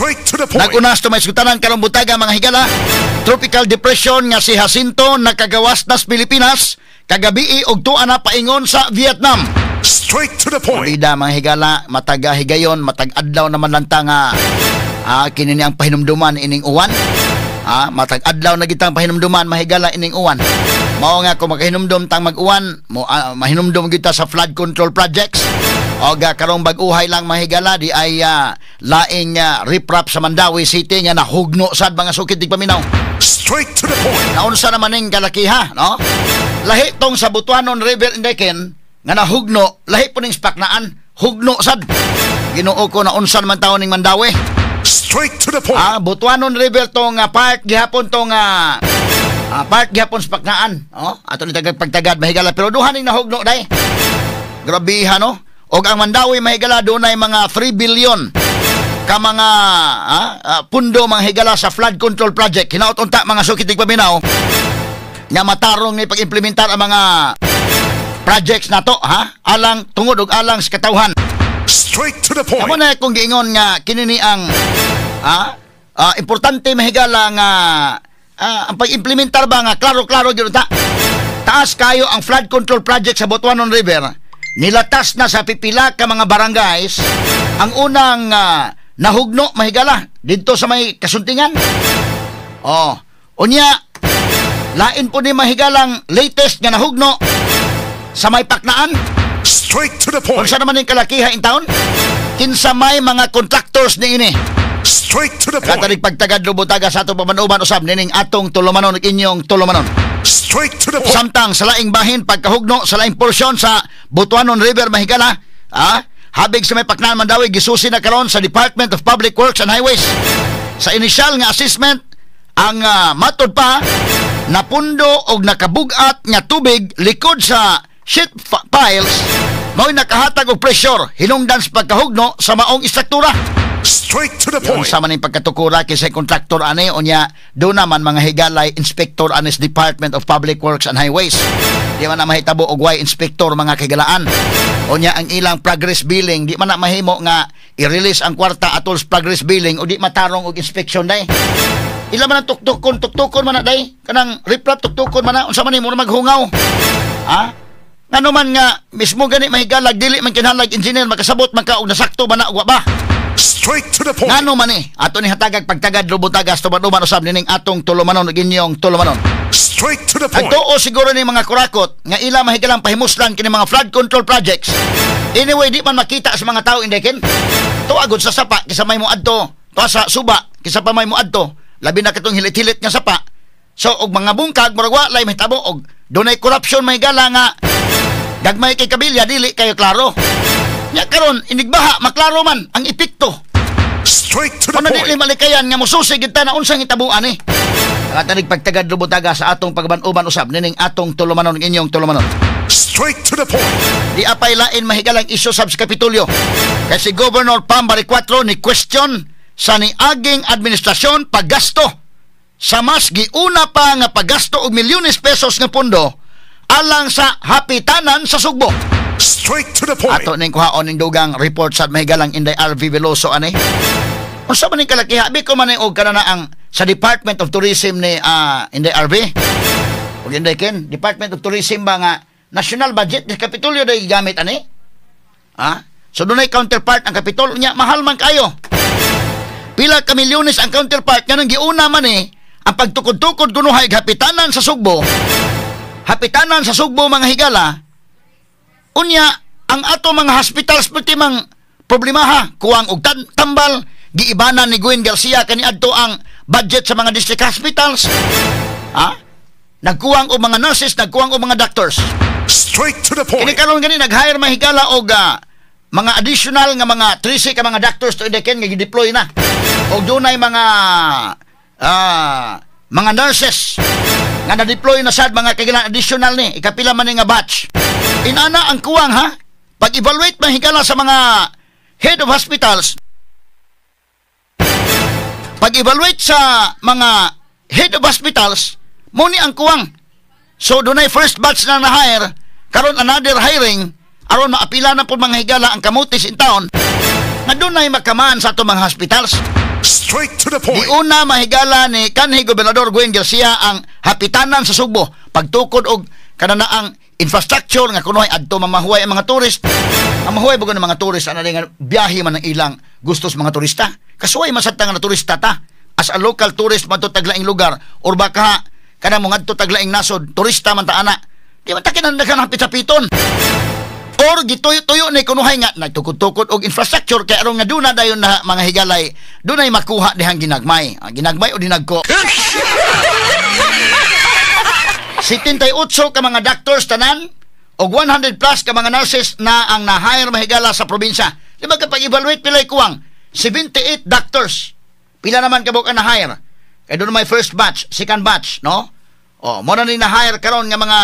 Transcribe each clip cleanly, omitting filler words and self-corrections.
Straight to the point. Nagunas to may sugtanan karong butaga mga higala. Tropical depression nga si Jacinto nakagawas nas Pilipinas kagabi og tuwa na paingon sa Vietnam. Straight to the point. Bida mga higala, mataga higayon, matag adlaw naman lang ta nga kini ang pahinumduman ining uwan. Matag adlaw na gitang pahinumduman mahigala ining uwan. Mao nga kung makahinumdum tang mag-uwan, mahinumdum kita sa flood control projects. O karong bag-uhay lang mahigala di ay laing riprap sa Mandawi City nga nahugno sad mga sukit dig paminaw. Straight to the point. Naunsa naman ning kalakiha, no? Lahi tong sa Butuanon River Indeken nga nahugno, lahi po ning spaknaan, hugno sad. Ginoo ko na unsa man taon ning Mandawi. Straight to the point. Butuanon River tong part gihapon tong part gihapon spaknaan, no? Ato ni tagad pagtagad mahigala pero duha ning nahugno dai. Grabe ha, no? Og ang Mandawi mahigala dunay mga 3 billion ka mga pundo mga higala sa flood control project. Hinaot unta mga sukitig paminaw nga matarong ni pag-implementar ang mga projects nato alang tungod og alang sa katawhan. Straight to the point. Amo na kung giingon nga kinini ang importante mahigala nga ang pag-implementar ba nga klaro-klaro gyud ta. Taas kayo ang flood control project sa Butuanon River. Nilatas na sa pipila ka mga barangays ang unang nahugno mahigala dito sa may kasuntingan. Unya lain po ni mahigalang latest nga nahugno sa may Paknaan. Straight to the point. Unsa naman ning kalakiha in town? Kinsa may mga contractors ni ini. Straight to the point. Katanig pagtagad lubutaga sa atong pamanuban usab nining atong tulumanon ug inyong tulumanon. Straight to the point. Samtang sa laing bahin pagkahugno sa laing porsyon sa Butuanon River mahigala, habig sa may Paknaan Mandawi gisusi na karon sa Department of Public Works and Highways. Sa initial nga assessment, ang matod pa napundo og nakabugat nga tubig likod sa sheet piles mao'y nakahatag og pressure hinungdan sa pagkahugno sa maong istruktura. Straight to the point. Yung sama ning pagkatukura kay kontraktor ani unya do naman mga higalay inspector anis Department of Public Works and Highways. Di man na mahitabo og way inspector mga kagalaan. Unya ang ilang progress billing di man na mahimo nga i-release ang kwarta atol sa progress billing o di matarong og inspection day. Ila man ang tuktukon man na day kanang riprap tuktukon man na unsa man nimo maghungaw. Ngano man nga mismo gani mahigalag dili man kinahanglan engineer makasabot man ka og nasakto ba na og ba. Straight to the point. Ngano man ato ni hatagag pagtagad lubutagas tuman-tuman usab nining atong tulumanon ug inyong tulumanon. Straight to the point. Ang tuo siguro ni mga kurakot nga ila mahigalang pahimuslan kini mga flood control projects. Anyway, di man makita sa mga tao indeken. Tuagod sa sapa kisa may moadto, to sa suba kisa pa may moadto. Labi na katong hilit-hilit nga sapa. So og mga bungkag murag wa lay mahitabo og dunay corruption mahigala nga gagmay kay kabilya dili kayo klaro. Nya karon inigbaha maklaro man ang epekto. Straight to the point. point. Ano di malikayan nga mosusig gid ta na unsang itabuan ni. Katanig pagtagad lubutaga sa atong pagban-uban usab nining atong tulumanon inyong tulumanon. Straight to the point. Di apay lain mahigalang isyu sa Kapitolyo. Kasi Governor Pam Bariccuatro ni question sa niaging administrasyon paggasto sa mas giuna pa nga paggasto og milyones pesos nga pondo alang sa hapitanan sa Sugbo. Straight to the point. Ato ning kuhaon ning dugang report sa mahigalang Inday RV Veloso ani. Unsa man ning kalakiha bi ko man og kanana ang sa Department of Tourism ni Inday RV. Og Inday Ken, Department of Tourism ba nga national budget ni Kapitolyo day gamit ani? So dunay counterpart ang Kapitolyo nya mahal man kayo. Pila ka milyones ang counterpart nga nang giuna man ang pagtukod-tukod kuno hay hapitanan sa Sugbo. Hapitanan sa Sugbo mga higala. Unya, ang ato mga hospitals pati mang problemaha, kuwang og tambal, giibanan ni Gwen Garcia kaniadto ang budget sa mga district hospitals. Nagkuwang og mga nurses, nagkuwang og mga doctors. Straight to the point. Kini karon gani nag-hire mahigala og mga additional nga mga 13 ka mga doctors to indeken nga gi-deploy na. Og dunay mga nurses nga na-deploy na sad mga kailangan additional ni ikapila man nga batch. Inana ang kuwang pag-evaluate mahigala sa mga head of hospitals. Pag-evaluate sa mga head of hospitals mo ni ang kuwang. So dunay first batch na na-hire karon another hiring aron maapila na po mga higala ang kamutis in town nga dunay makamaan sa ato mga hospitals. Straight to the point. Di una mahigala ni kanhi Gobernador Gwen Garcia ang hapitanan sa Sugbo pagtukod og kananaang infrastructure nga kunoy adto mamahuway ang mga turist. Ang mahuway bago ng mga turist ana nga biyahe man ang ilang gustos mga turista. Kasuway masabta nga na turista ta as a local tourist man to taglaing lugar or baka kana mo ngadto taglaing nasod turista man ta ana. Di man ta kinahanglan hapit sa piton. Or gituyo-tuyo ni kunuhay nga nagtukod-tukod og infrastructure kay aron nga duna dayon na mga higalay dunay makuha dihang ginagmay. Ginagmay o dinagko. 78 ka mga doctors tanan o 100 plus ka mga nurses na ang na-hire mahigala sa probinsya. Di ba kapag evaluate pilay kuwang 78 doctors. Pila naman kabuk ang na-hire? Kaya doon may first batch, second batch, no? O, mo na ni na-hire karon nga mga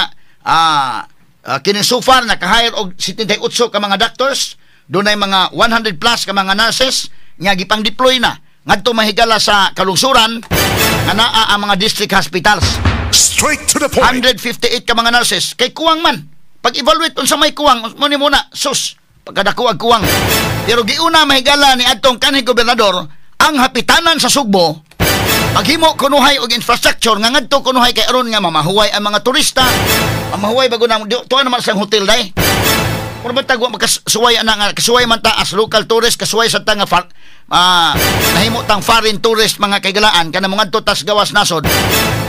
kini so far naka-hire og 78 ka mga doctors. Doon ay mga 100 plus ka mga nurses nga gipang deploy na ngadto mahigala sa kalungsuran nga naa ang mga district hospitals. Straight to the point. 158 ka mga nurses kay kuwang man. Pag-evaluate unsa may kuwang, mo ni muna sus pagkadako ang kuwang. Pero giuna mahigala ni adtong kanhi gobernador ang hapitanan sa Sugbo. Paghimo kunuhay og infrastructure nga ngadto kunuhay kay aron nga mamahuway ang mga turista. Mamahuway bago na tuwa naman sa hotel dai. Pero ba tagwa magkasuway ana nga kasuway man ta as local tourist kasuway sa tanga nahimo tang foreign tourist mga kaigalaan kana mga ngadto tas gawas nasod.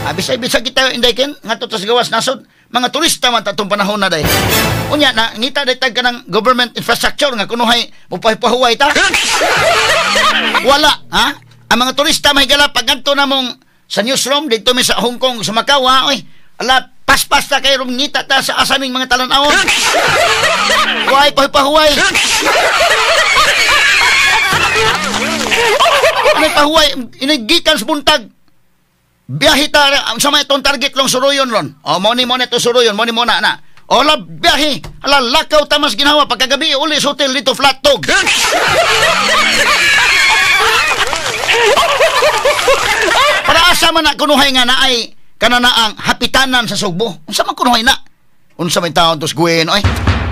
Bisay-bisay kita inday ken ngadto tas gawas nasod mga turista man ta tong panahon na day. Unya na ngita day tag kanang government infrastructure nga kunuhay mupahuway ta. Wala ha? Ang mga turista mahigala pag ngadto na mong sa newsroom dito mi sa Hong Kong sa Macau ha oy. Ala paspas ta kay rum ngita ta sa asaming mga talan-awon. Huway pahuway. May pahuway inigikan sa buntag. Biyahe ta sa may itong target long suruyon ron. O mo ni mo na ito suruyon, mo ni mo na. O la biyahe, ala lakaw tamas ginawa pagkagabi uli sa hotel dito flat tog. Para asa man na kunuhay nga na ay kanana ang hapitanan sa Sugbo. Unsa man kunuhay na? Unsa may taon tos Gwen oy?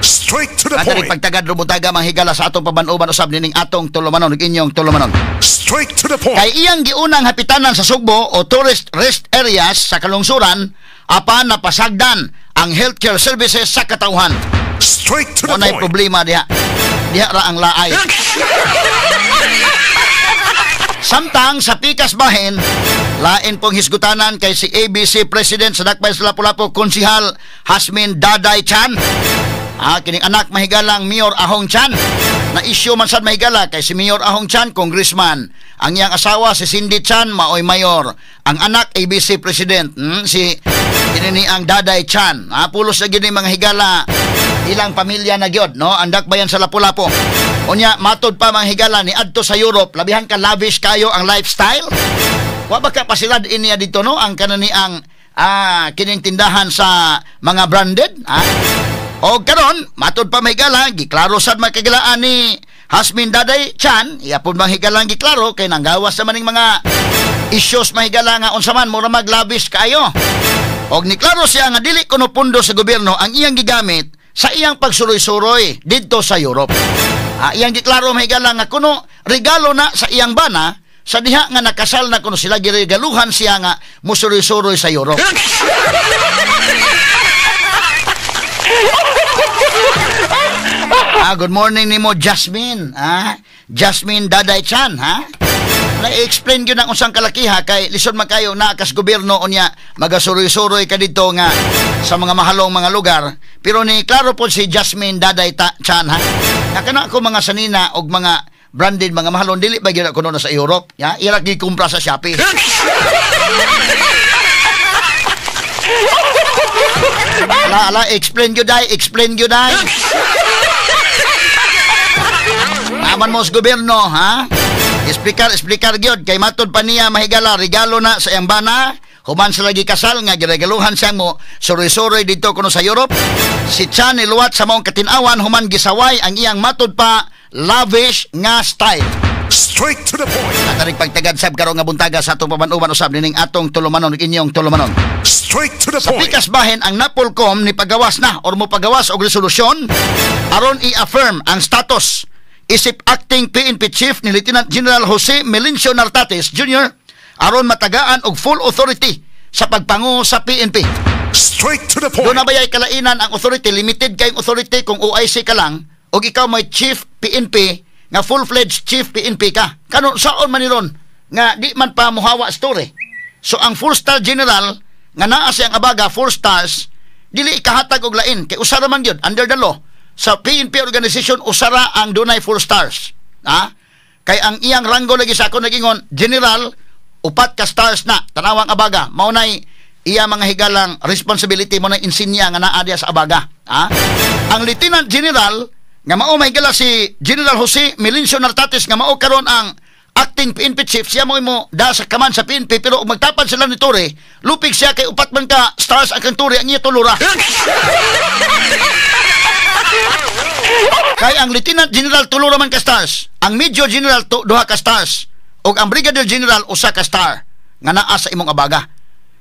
Straight to the Adari point. pagtagad rumutaga manghigala sa atong pabanuban usab nining atong tulumanon ug inyong tulumanon. Straight to the point. Kay iyang giunang hapitanan sa Sugbo o tourist rest areas sa kalungsuran apan napasagdan ang healthcare services sa katawhan. Straight to the Unay point. problema diha. Diha ra ang laay. Samtang sa pikas bahin, lain pong hisgutanan kay si ABC President sa Dakbayan sa Lapu-Lapu, Konsihal Hasmin Daday Chan. Kining anak mahigalang Mayor Ahong Chan. Na isyu man sad mahigala kay si Mayor Ahong Chan, congressman. Ang iyang asawa si Cindy Chan, maoy mayor. Ang anak ABC President, si kinini ang Daday Chan. Pulos na gini mga higala ilang pamilya na gyud, no? Ang Dakbayan sa Lapu-Lapu. Unya matod pa mga higala ni adto sa Europe, labihan ka lavish kayo ang lifestyle. Wa ba ka pasilad iniya dito, no? Ang kanani ang kining tindahan sa mga branded, O karon, matod pa mahigala, giklaro sad makigalaan ni Hasmin Daday Chan, iyapon mahigalang giklaro kay nanggawas naman ng mga issues mahigala nga unsa man mura maglavish kayo. Og niklaro siya nga dili kuno pundo sa gobyerno ang iyang gigamit sa iyang pagsuroy-suroy didto sa Europe. Iyang giklaro mahigala nga kuno regalo na sa iyang bana sa diha nga nakasal na kuno sila giregaluhan siya nga musuroy-suroy sa Europe. Good morning nimo Jasmine. Jasmine Daday Chan, na-explain gyud ang unsang kalakiha kay lison makayo na kas gobyerno unya magasuroy-suroy ka dito nga sa mga mahalong mga lugar. Pero ni klaro po si Jasmine Daday Chan kana ako mga sanina og mga branded mga mahalon dili ba gyud kuno na sa Europe, ira gikumpra sa Shopee. Ala explain gyud day. Naman mo sa gobyerno, Explicar gyud kay matod pa niya mahigala regalo na sa iyang bana, human sa lagi kasal nga giregaluhan siya mo suroy-suroy dito kuno sa Europe. Si Chan iluwat sa maong katinawan human gisaway ang iyang matod pa lavish nga style. Straight to the point. Natarig pagtagad sab karon nga buntaga sa atong pabanuban usab nining atong tulumanon ug inyong tulumanon. Straight to the Sa point. pikas bahin ang Napolcom ni pagawas na or mo pagawas og resolusyon aron i-affirm ang status isip acting PNP chief ni Lieutenant General Jose Melencio Nartates Jr. aron matagaan og full authority sa pagpangu sa PNP. Straight to the Doon point. na bayay kalainan ang authority, limited kayong authority kung OIC ka lang o ikaw may chief PNP nga full-fledged chief PNP ka. Kanon saon man niron nga di man pa muhawa story. So ang 4-star general nga naa siyang abaga 4 stars dili ikahatag og lain kay usara man gyud under the law sa PNP organization usara ang dunay 4 stars. Ha? Kay ang iyang ranggo lagi sa ako nagingon general upat ka stars na tanawang abaga mao nay iya mga higalang responsibility mo na insinya nga naa diya sa abaga. Ha? Ang Lieutenant General nga mao may higala si General Jose Melencio Nartates nga mao karon ang acting PNP chief, siya mo da sa kaman sa PNP pero magtapad sila ni Tore, lupig siya kay upat man ka stars ang kang Tore ang iya tulura. Kay ang Lieutenant General tulura man ka stars, ang Major General duha ka stars, ug ang Brigadier General usa ka star nga naa sa imong abaga.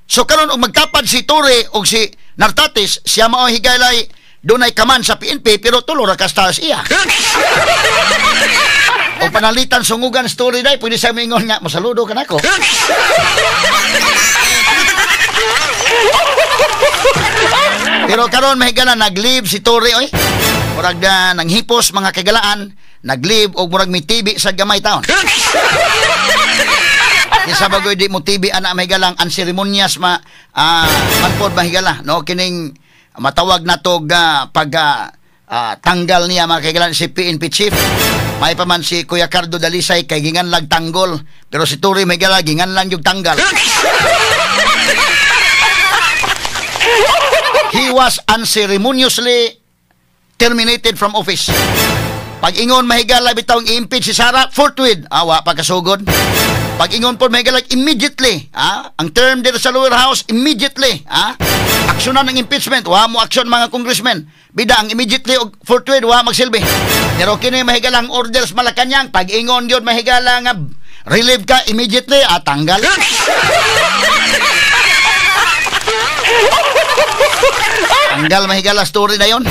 So karon og magtapad si Tore og si Nartates, siya mao higalay dunay kaman sa PNP pero tulora ka stars iya. O panalitan sungugan story day, pwede sa mingon nga masaludo ka nako. Pero karon mahigala nag-leave si Tore oy. Murag na nanghipos mga kagalaan, nag-leave og murag may TV sa gamay taon. Isa bagoy di mo TV ana mahigalang unceremonious manpod mahigala no kining matawag nato pag tanggal niya mga kaigalan si PNP chief. May pa man si Kuya Cardo Dalisay kay gingan lag tanggol pero si Turi mahigala gingan lang yung tanggal. He was unceremoniously terminated from office. Pag ingon mahigala bitaw i-impeach si Sara forthwith awa pagkasugod. Pag ingon po mahigala immediately ang term dito sa lower house immediately aksyonan ng impeachment wa mo aksyon mga congressmen bida ang immediately og forthwith wa magsilbi pero kini mahigala ang orders Malacañang pag ingon gyud mahigala nga relieve ka immediately tanggal. Tanggal mahigala story na yon.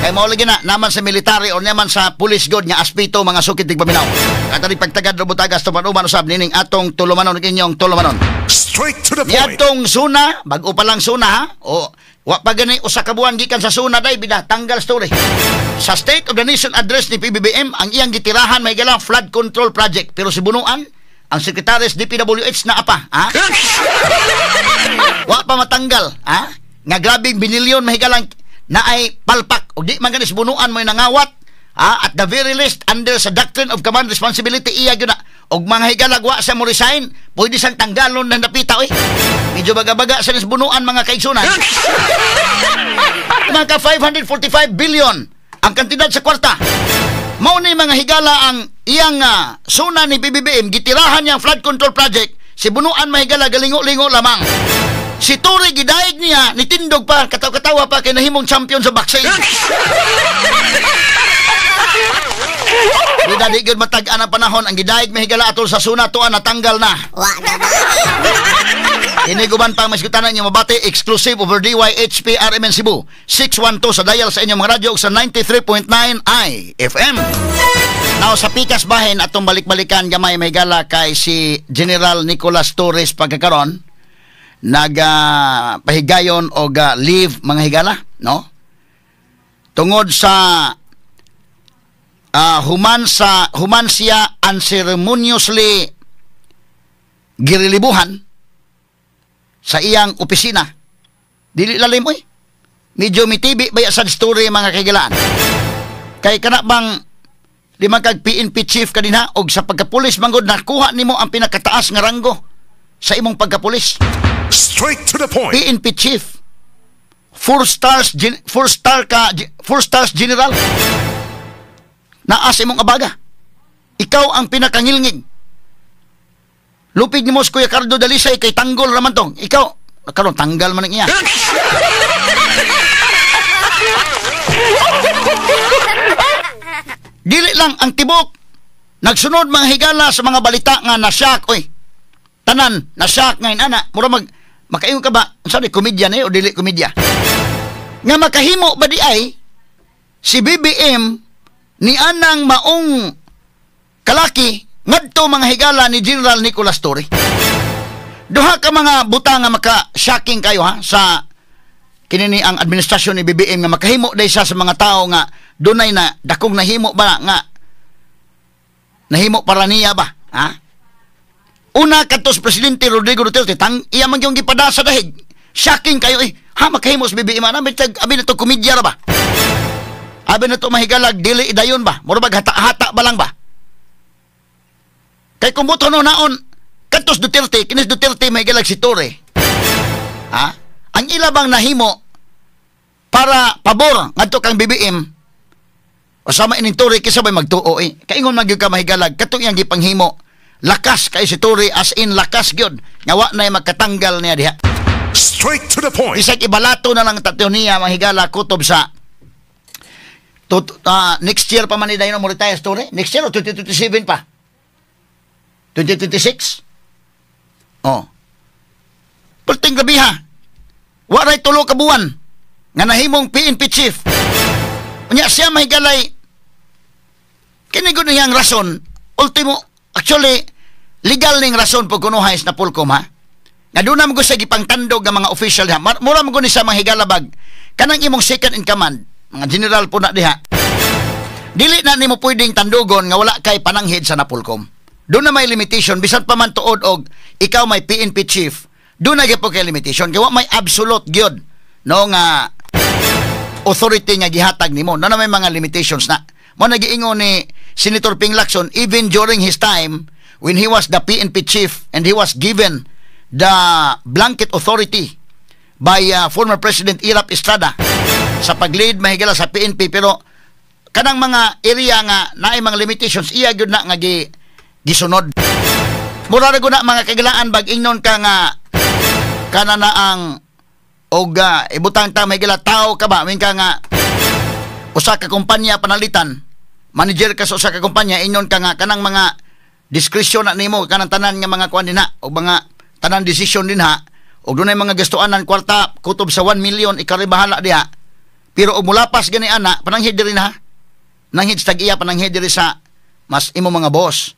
Kay mao lagi na naman sa military o naman sa police god nga aspito mga sukit tigpaminaw. Katari pagtagad robutagas tuman-uman usab nining atong tulumanon inyong tulumanon. Straight to the point. Niadtong suna, bago pa lang suna ha. O wa pa gani usa ka buwan gikan sa suna day bida tanggal story. Sa State of the Nation address ni PBBM ang iyang gitirahan mahigala flood control project pero si bunuan ang sekretaris DPWH na apa ha. Wa pa matanggal ha. Nga grabing binilyon mahigalang na ay palpak o di man ganis bunuan mo nangawat at the very least under sa doctrine of command responsibility iya gyud na og mga higalagwa sa mo resign pwede sang tanggalon na napita oy medyo baga-baga sa bunuan mga kaigsunan. Mga 545 billion ang kantidad sa kwarta mao ni mga higala ang iyang suna ni PBBM gitirahan niyang flood control project si bunuan mahigala galingo-lingo lamang. Si Tore gidaig niya, nitindog pa, katawa-katawa pa, kay nahimong champion sa boxing. Di na di good matag-an ang panahon, ang gidaig mahigala atol sa suna, tuan natanggal na. Iniguban pa ang masikutanan niyo mabati, exclusive over DYHP RMN Cebu. 612 sa dial sa inyong mga radyo sa 93.9 IFM. Now, sa pikas bahin, atong balik-balikan gamay mahigala kay si General Nicolas Torres pagkakaroon, pahigayon o leave mga higala no tungod sa human siya unceremoniously girilibuhan sa iyang opisina dili lalim oy medyo mitibi baya sa story mga kaigalaan kay kana bang lima kag PNP chief kanina og sa pagkapulis manggod nakuha nimo ang pinakataas nga ranggo sa imong pagkapulis. Straight to the point. PNP chief. 4 stars general. Naas imong abaga. Ikaw ang pinakangilngig. Lupig ni mo si Kuya Cardo Dalisay kay tanggol raman tong. Ikaw, karon tanggal man niya. Dili lang ang tibok. Nagsunod mga higala sa mga balita nga na-shock oy. Tanan na-shock ngayon ana, mura makaingon ka ba? Sabi komedya na o dili komedya? Nga makahimo ba di ay si BBM ni anang maong kalaki ngadto mga higala ni General Nicolas Torre. Duha ka mga buta nga maka-shocking kayo ha sa kinini ang administrasyon ni BBM nga makahimo day siya sa mga tao nga dunay na dakong nahimo ba nga nahimo para niya ba ha. Una katos Presidente Rodrigo Duterte iya man yung gipada sa dahig. Shocking kayo ha makahimo sa BBM na abi na to komedya ra ba. Abi na to mahigalag dili dayon ba. Mura bag hata-hata ba lang ba. Kay kung buto no naon katos Duterte kinis Duterte mahigalag si Torre. Ha? Ang ila bang nahimo para pabor ngadto kang BBM usama ining Torre kisa bay magtuo kaingon man gyud ka mahigalag katong iyang gipanghimo lakas kay si Torre as in lakas gyud nga wa na magkatanggal niya diha. Straight to the point. Bisag ibalato na lang tatyo niya mahigala kutob sa next year pa man ni dayon mo retire Torre next year o 2027 pa 2026 perting gabi ha waray tulo ka buwan nga nahimong PNP chief unya siya mahigalay kinigon niyang rason ultimo actually legal ning rason pag kunuhay na Pulcom ha nga doon naman ko sa gipangtandog ng mga official ha mura mo ni sa mahigalabag kanang imong second in command mga general po na diha dili na nimo pwedeng tandugon nga wala kay pananghid sa Napolcom. Doon na may limitation bisan pa man tuod og ikaw may PNP chief doon na gyud kay limitation kay wa may absolute gyud no nga authority nga gihatag nimo na may mga limitations na mo nagiingon ni Senator Ping Lacson even during his time when he was the PNP chief and he was given the blanket authority by former President Irap Estrada sa pag-lead mahigala sa PNP pero kanang mga area nga naay mga limitations iya gyud na nga gisunod. Mura ra gud na mga kagilaan bag ingnon ka nga kana na ang og ibutang ta mahigala tao ka ba min ka nga usa ka kumpanya panalitan manager ka sa usa ka kumpanya ingnon ka nga kanang mga diskresyon na nimo kanang tanan nga mga kuan dinha o mga tanan decision dinha og dunay mga gastuanan kwarta kutob sa 1 million ikaribahala diha pero og mulapas gani ana pananghid diri na nanghid sa tag-iya pananghid diri sa mas imo mga boss.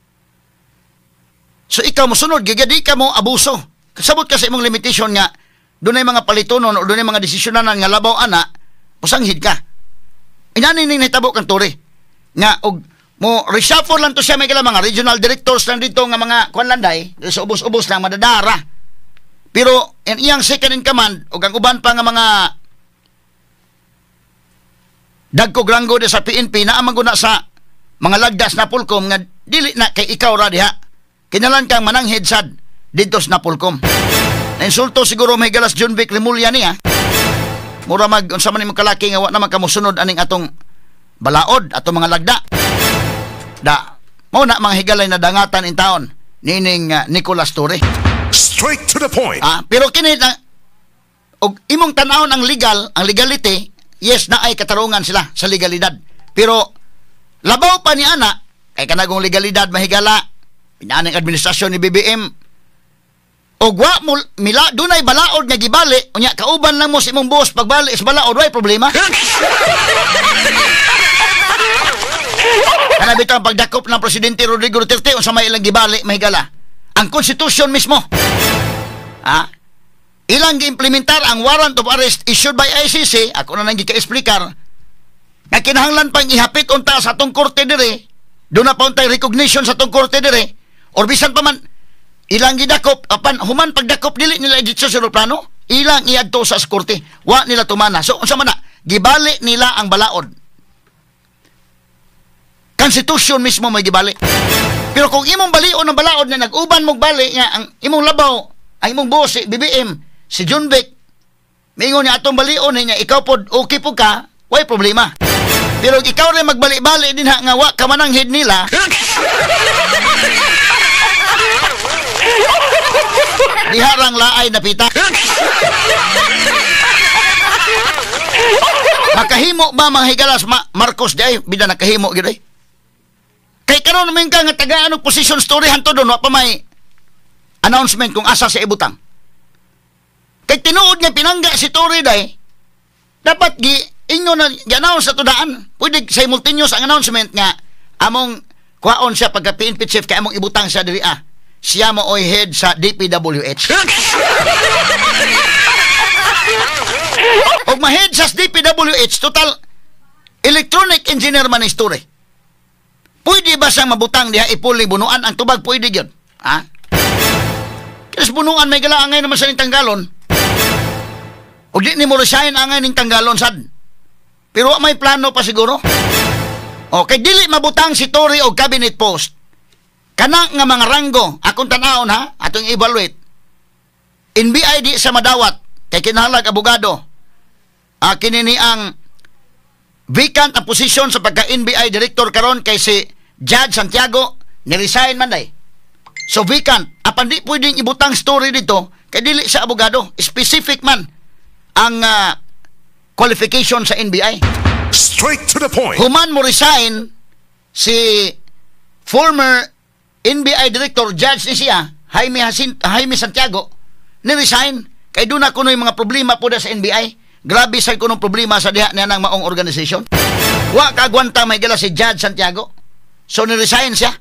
So ikaw mosunod gigadi ka mo abuso kasabot ka sa imong limitation nga dunay mga palitonon o dunay mga desisyonanan nga labaw ana pusanghid ka inani ning nahitabo kang Torre nga og mo reshuffle lang to siya may kala mga regional directors lang dito nga mga kuan landay sa ubos-ubos lang madadara pero ang iyang second in command og ang uban pa nga mga dagkog ranggo sa PNP na amang guna sa mga lagdas na Pulcom nga dili na kay ikaw ra diha kinalan kang mananghid sad dito sa Napolcom. Na-insulto siguro may galas John Vic Remulla niya. Mura mag unsa man imong kalaki nga wa na makamusunod aning atong balaod atong mga lagda. Da mao na mga higalay na dangatan in taon nining Nicolas Torre. Straight to the point. Pero kini na og imong tan-awon ang legal, ang legality, yes na ay katarungan sila sa legalidad. Pero labaw pa ni ana kay kanagong legalidad mahigala pinaning administrasyon ni BBM og wa mo mila dunay balaod nga gibali unya kauban lang mo sa imong boss pagbali sa balaod way problema. Kana bitang pagdakop ng Presidente Rodrigo Duterte unsa may ilang gibali mahigala ang konstitusyon mismo ilang gi-implementar ang warrant of arrest issued by ICC ako na nang gika-explicar na kinahanglan pang ihapit unta sa atong korte dire doon na pa untay recognition sa atong korte dire or bisan pa man ilang gidakop apan human pagdakop dili nila editsyon sa plano ilang iadto sa korte wa nila tumana so unsa man na gibali nila ang balaod konstitusyon mismo may gibali pero kung imong balion ang balaod na nag-uban mong bali nga ang imong labaw ang imong boss si BBM si John Vic mingon niya atong balion niya ikaw pod okay po ka way problema pero ikaw rin magbali-bali din nga wa ka mananghid nila diharang laay na pita makahimo ba mga higalas Marcos di ay bida nakahimo gid ay kay karon man ka nga tagaan og position story hanto doon wa pa may announcement kung asa sa ibutang kay tinuod nga pinangga si Torre day dapat gi inyo na gi-announce sa tudaan pwede simultaneous ang announcement nga among kuhaon siya pagka PNP chief kaya mong ibutang siya diri siya mo oy head sa DPWH. Og ma-head sa DPWH total electronic engineer man ang story. Pwede ba siyang mabutang diha ipuli bunuan ang tubag pwede gyud? Kasi bunuan may galaangay naman sa ning tanggalon. Og di ni mo resign angay ning tanggalon sad. Pero may plano pa siguro. Okay, dili mabutang si Tory og cabinet post. Kana nga mga ranggo, akong tanawon atong evaluate. NBI di sa madawat, kay kinahalag abogado. Kini ni ang vacant ang posisyon sa pagka-NBI director karon kay si Judge Santiago, ni-resign man day. So vacant, apan di pwedeng ibutang story dito, kay dili sa abogado, specific man ang qualification sa NBI. Straight to the point. Human mo resign si former NBI Director Judge ni siya, Jaime Santiago, ni-resign. Kay doon na kuno yung mga problema po sa NBI. Grabe sa kunong problema sa diha niya ng maong organisasyon. Wa kagwanta may gala si Judge Santiago. So ni-resign siya.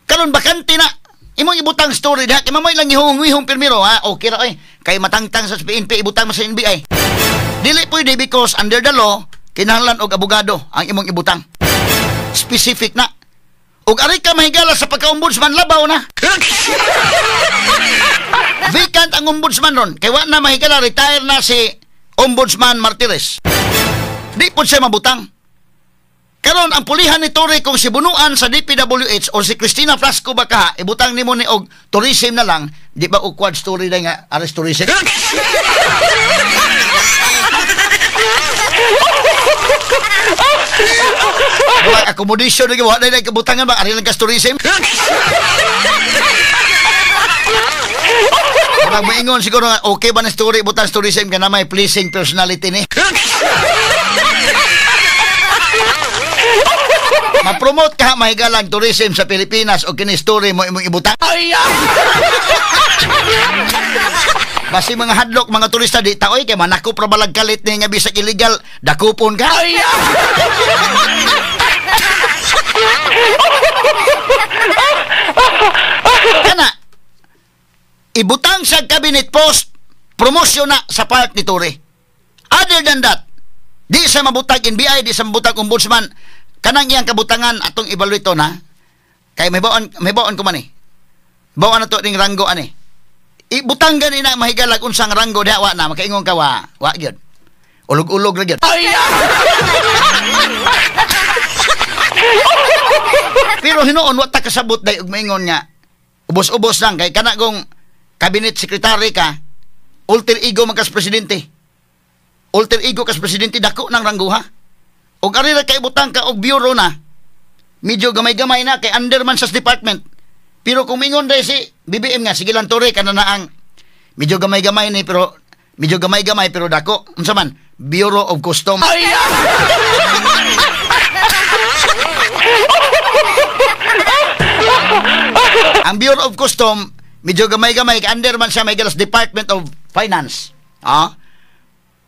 Karon bakante na. Imong ibutang story diha. Kay mamoy lang ihong-ihong pirmiro okay ra kay matangtang sa PNP ibutang mo sa NBI. Dili pwede because under the law, kinahanglan og abogado ang imong ibutang. Specific na. Ug ari ka mahigala sa pagka-ombudsman, labaw na. Vacant ang ombudsman ron. Kay wa na mahigala, retire na si Ombudsman Martires. Di po siya mabutang. Karon ang pulihan ni Tory kung si bunuan sa DPWH o si Cristina Flasco baka ibutang nimo ni og tourism na lang, di ba ukwad story na nga arrest tourism? Wala accommodation lagi, wala na kabutangan ba ari lang ka tourism? Parang maingon siguro nga okay ba na story butang tourism ka na may pleasing personality ni? Ma-promote ka mahigalang tourism sa Pilipinas o kini story mo imong ibutang. Basi mga hadlok mga turista di taoy kay manako pra balag kalit ni nga bisag illegal dakupon ka. Kana ibutang sa cabinet post promosyon na sa part ni Tory. Other than that, di sa mabutag NBI, di sa mabutag ombudsman, kanang iyang kabutangan atong evaluate na kay may baon ko man baon na to ning ranggo ibutang gani na mahigalag unsang ranggo diha wa na makaingon ka wa gyud ulog-ulog ra gyud. Pero hinuon wa ta kasabot day og maingon nga ubos-ubos lang kay kana gong cabinet secretary ka alter ego magkas presidente dako nang rangguha. Og ari ra kay butang ka og bureau na. Medyo gamay-gamay na kay under man sa department. Pero kung mingon day si BBM nga sige lang Tory kana na ang medyo gamay-gamay pero dako. Unsa man? Bureau of Customs. Ang Bureau of Customs medyo gamay-gamay kay under man siya may galas Department of Finance.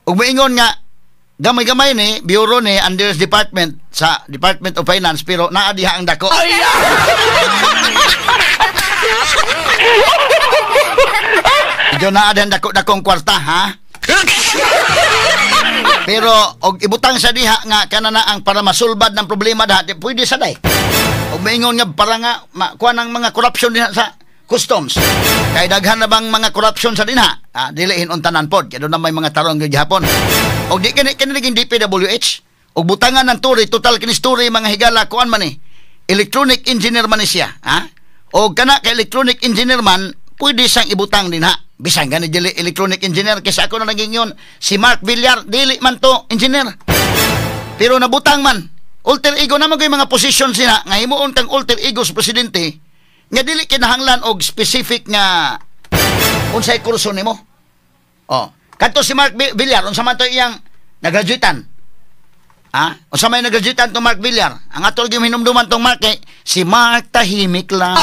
Og maingon nga gamay-gamay ni bureau ni under department sa Department of Finance pero naa diha ang dako. Medyo naa diha ang dako-dakong kwarta Pero og ibutang sa diha nga kana na ang para masulbad ng problema dati pwede sa day. Og maingon nga para nga makuha ng mga corruption diha sa customs. Kay daghan na bang mga corruption sa dinha? Dilihin untanan pod kay doon na may mga tarong gyud gihapon. Og di kini naging DPWH og butangan ng Tory total kini story mga higala kuan man electronic engineer man siya og kana kay electronic engineer man pwede sang ibutang dinha bisan gani dili electronic engineer kaysa ako na naging yon si Mark Villar dili man to engineer pero nabutang man alter ego na magay mga position sina nga himuon kang alter ego sa presidente nga dili kinahanglan og specific nga unsay kurso nimo. Kadto si Mark Villar unsa man to iyang nagraduatean. Unsa may nagraduatean to Mark Villar? Ang atol gyud hinumduman tong Mark kay si Mark tahimik lang.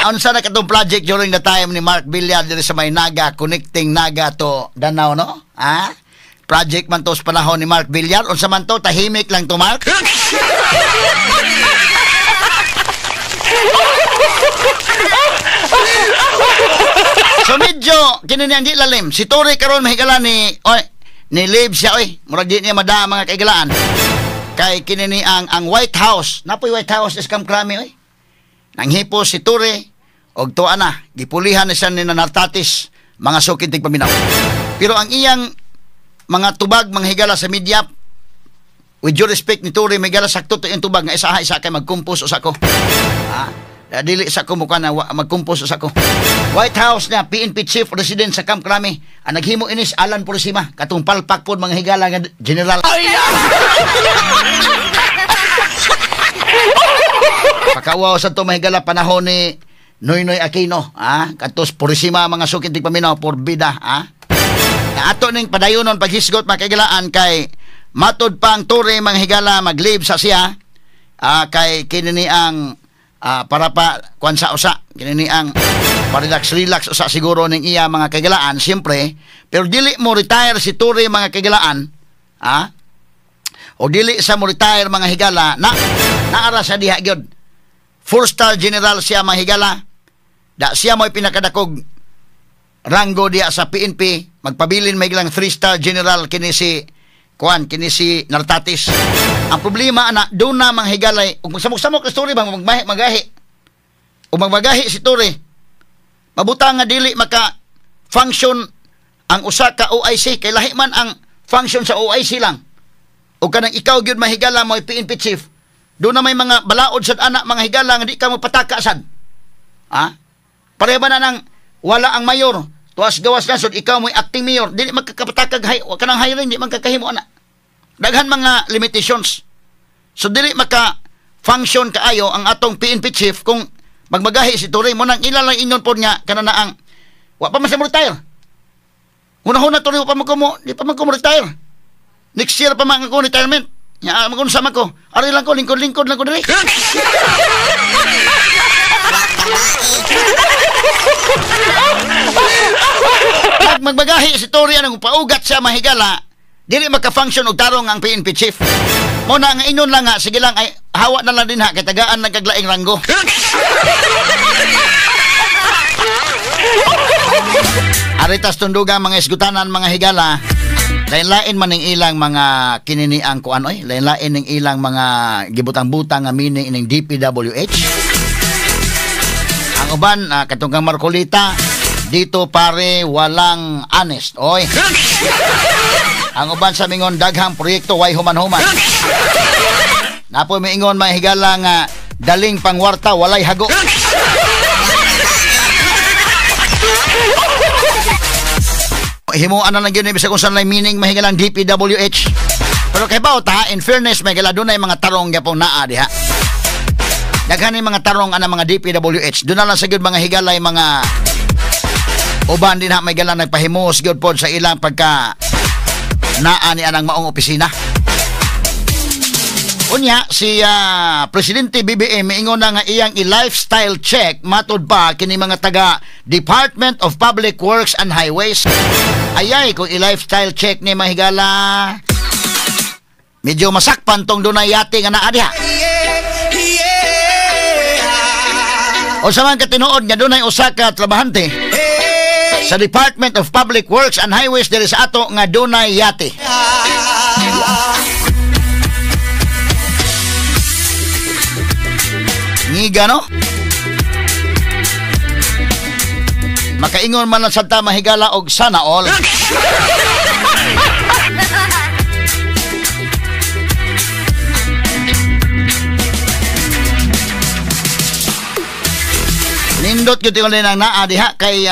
Unsa na katong project during the time ni Mark Villar diri sa may Naga connecting Naga to Danao no? project man to sa panahon ni Mark Villar. Unsa man to, tahimik lang to, Mark. So medyo kinini di lalim. Si Tory karon mahigala ni live siya murag di niya mada mga kaigalaan. Kay kinini ang White House. Napoy White House is kamkrami nanghipo si Tory og tuwa na gipulihan na siya ni Nartatis mga sukid tig paminaw. Pero ang iyang mga tubag mga higala sa media, with due respect ni Tory, may gala sakto to yung tubag nga isa kay magkumpos sa ko. Dili sa ko mukha na magkumpos sa ko. White House na PNP Chief Resident sa Camp Crame ang naghimo inis Alan Purisima katong palpak pod mga higala nga general. Pakawaw sa to mga higala panahon ni Noynoy Aquino, katos Purisima mga sukid tig paminaw por bida, na ato ning padayonon paghisgot mga kaigalaan kay matod pa ang Tory mga higala mag-leave sa siya kay kinini ang para pa kuan sa usa kinini ang relax usa siguro ning iya mga kaigalaan siyempre, pero dili mo retire si Tory mga kaigalaan o dili sa mo retire mga higala naara sa diha gyud 4-star general siya mga higala, da siya mo'y pinakadakog ranggo diya sa PNP, magpabilin may ilang 3-star general kini si Nartatis. Ang problema ana doon na mga higalay ug magsamok-samok ka story bang magahi ug magmagahi si Tory mabutang nga dili maka function ang usa ka OIC kay lahi man ang function sa OIC lang ug kanang ikaw gyud mahigala mo PNP chief doon na may mga balaod sad anak mga higala nga di ka magpataka sad pareha ba na nang wala ang mayor tuwas gawas nasod ikaw mo'y acting mayor dili magkakapatakag kanang hiring di man kakahimo ana daghan mga limitations so dili maka function kaayo ang atong PNP chief kung magmagahi si Tory mo nang ilalang ingon pod nga kanana ang wa pa man sa retire una Tory pa magkumo di pa magkumo retire next year pa man ako retirement nya magun sama ko ari lang ko lingkod lang ko diri magbagahi si Tory anong paugat siya mahigala dili maka-function og tarong ang PNP chief mo na nga inon lang nga sige lang ay hawa na lang din kay tagaan nagkaglaing ranggo. Aritas tundugang mga isgutanan mga higala lain-lain man ning ilang mga kinini ang kuan lain-lain ning ilang mga gibutang-butang nga meaning ning DPWH. Ang uban katong Marcolita dito pare walang honest ang uban sa mingon daghang proyekto way human-human napoy miingon mahigala nga daling pangwarta walay hago. Himuan na lang yun bisa kung saan meaning mahigalang DPWH pero kay bao ta in fairness mahigala doon ay mga tarong yapong naa diha daghan mga tarong ana mga DPWH doon na lang sa gyud mga higalay mga uban din may galang nagpahimos gyud pod sa ilang pagka naa ni anang maong opisina. Unya si Presidente BBM ingon na nga iyang i-lifestyle check matud pa kini mga taga Department of Public Works and Highways. Ayay kung i-lifestyle check ni mahigala medyo masakpan tong dunay yate nga naa diha. O sa man katinuod nga dunay usa ka trabahante sa Department of Public Works and Highways diri sa ato nga dunay yate. Ngiga no? Makaingon man lang sa ta mahigala og sana all. Nindot gyud tingon nang naa diha kay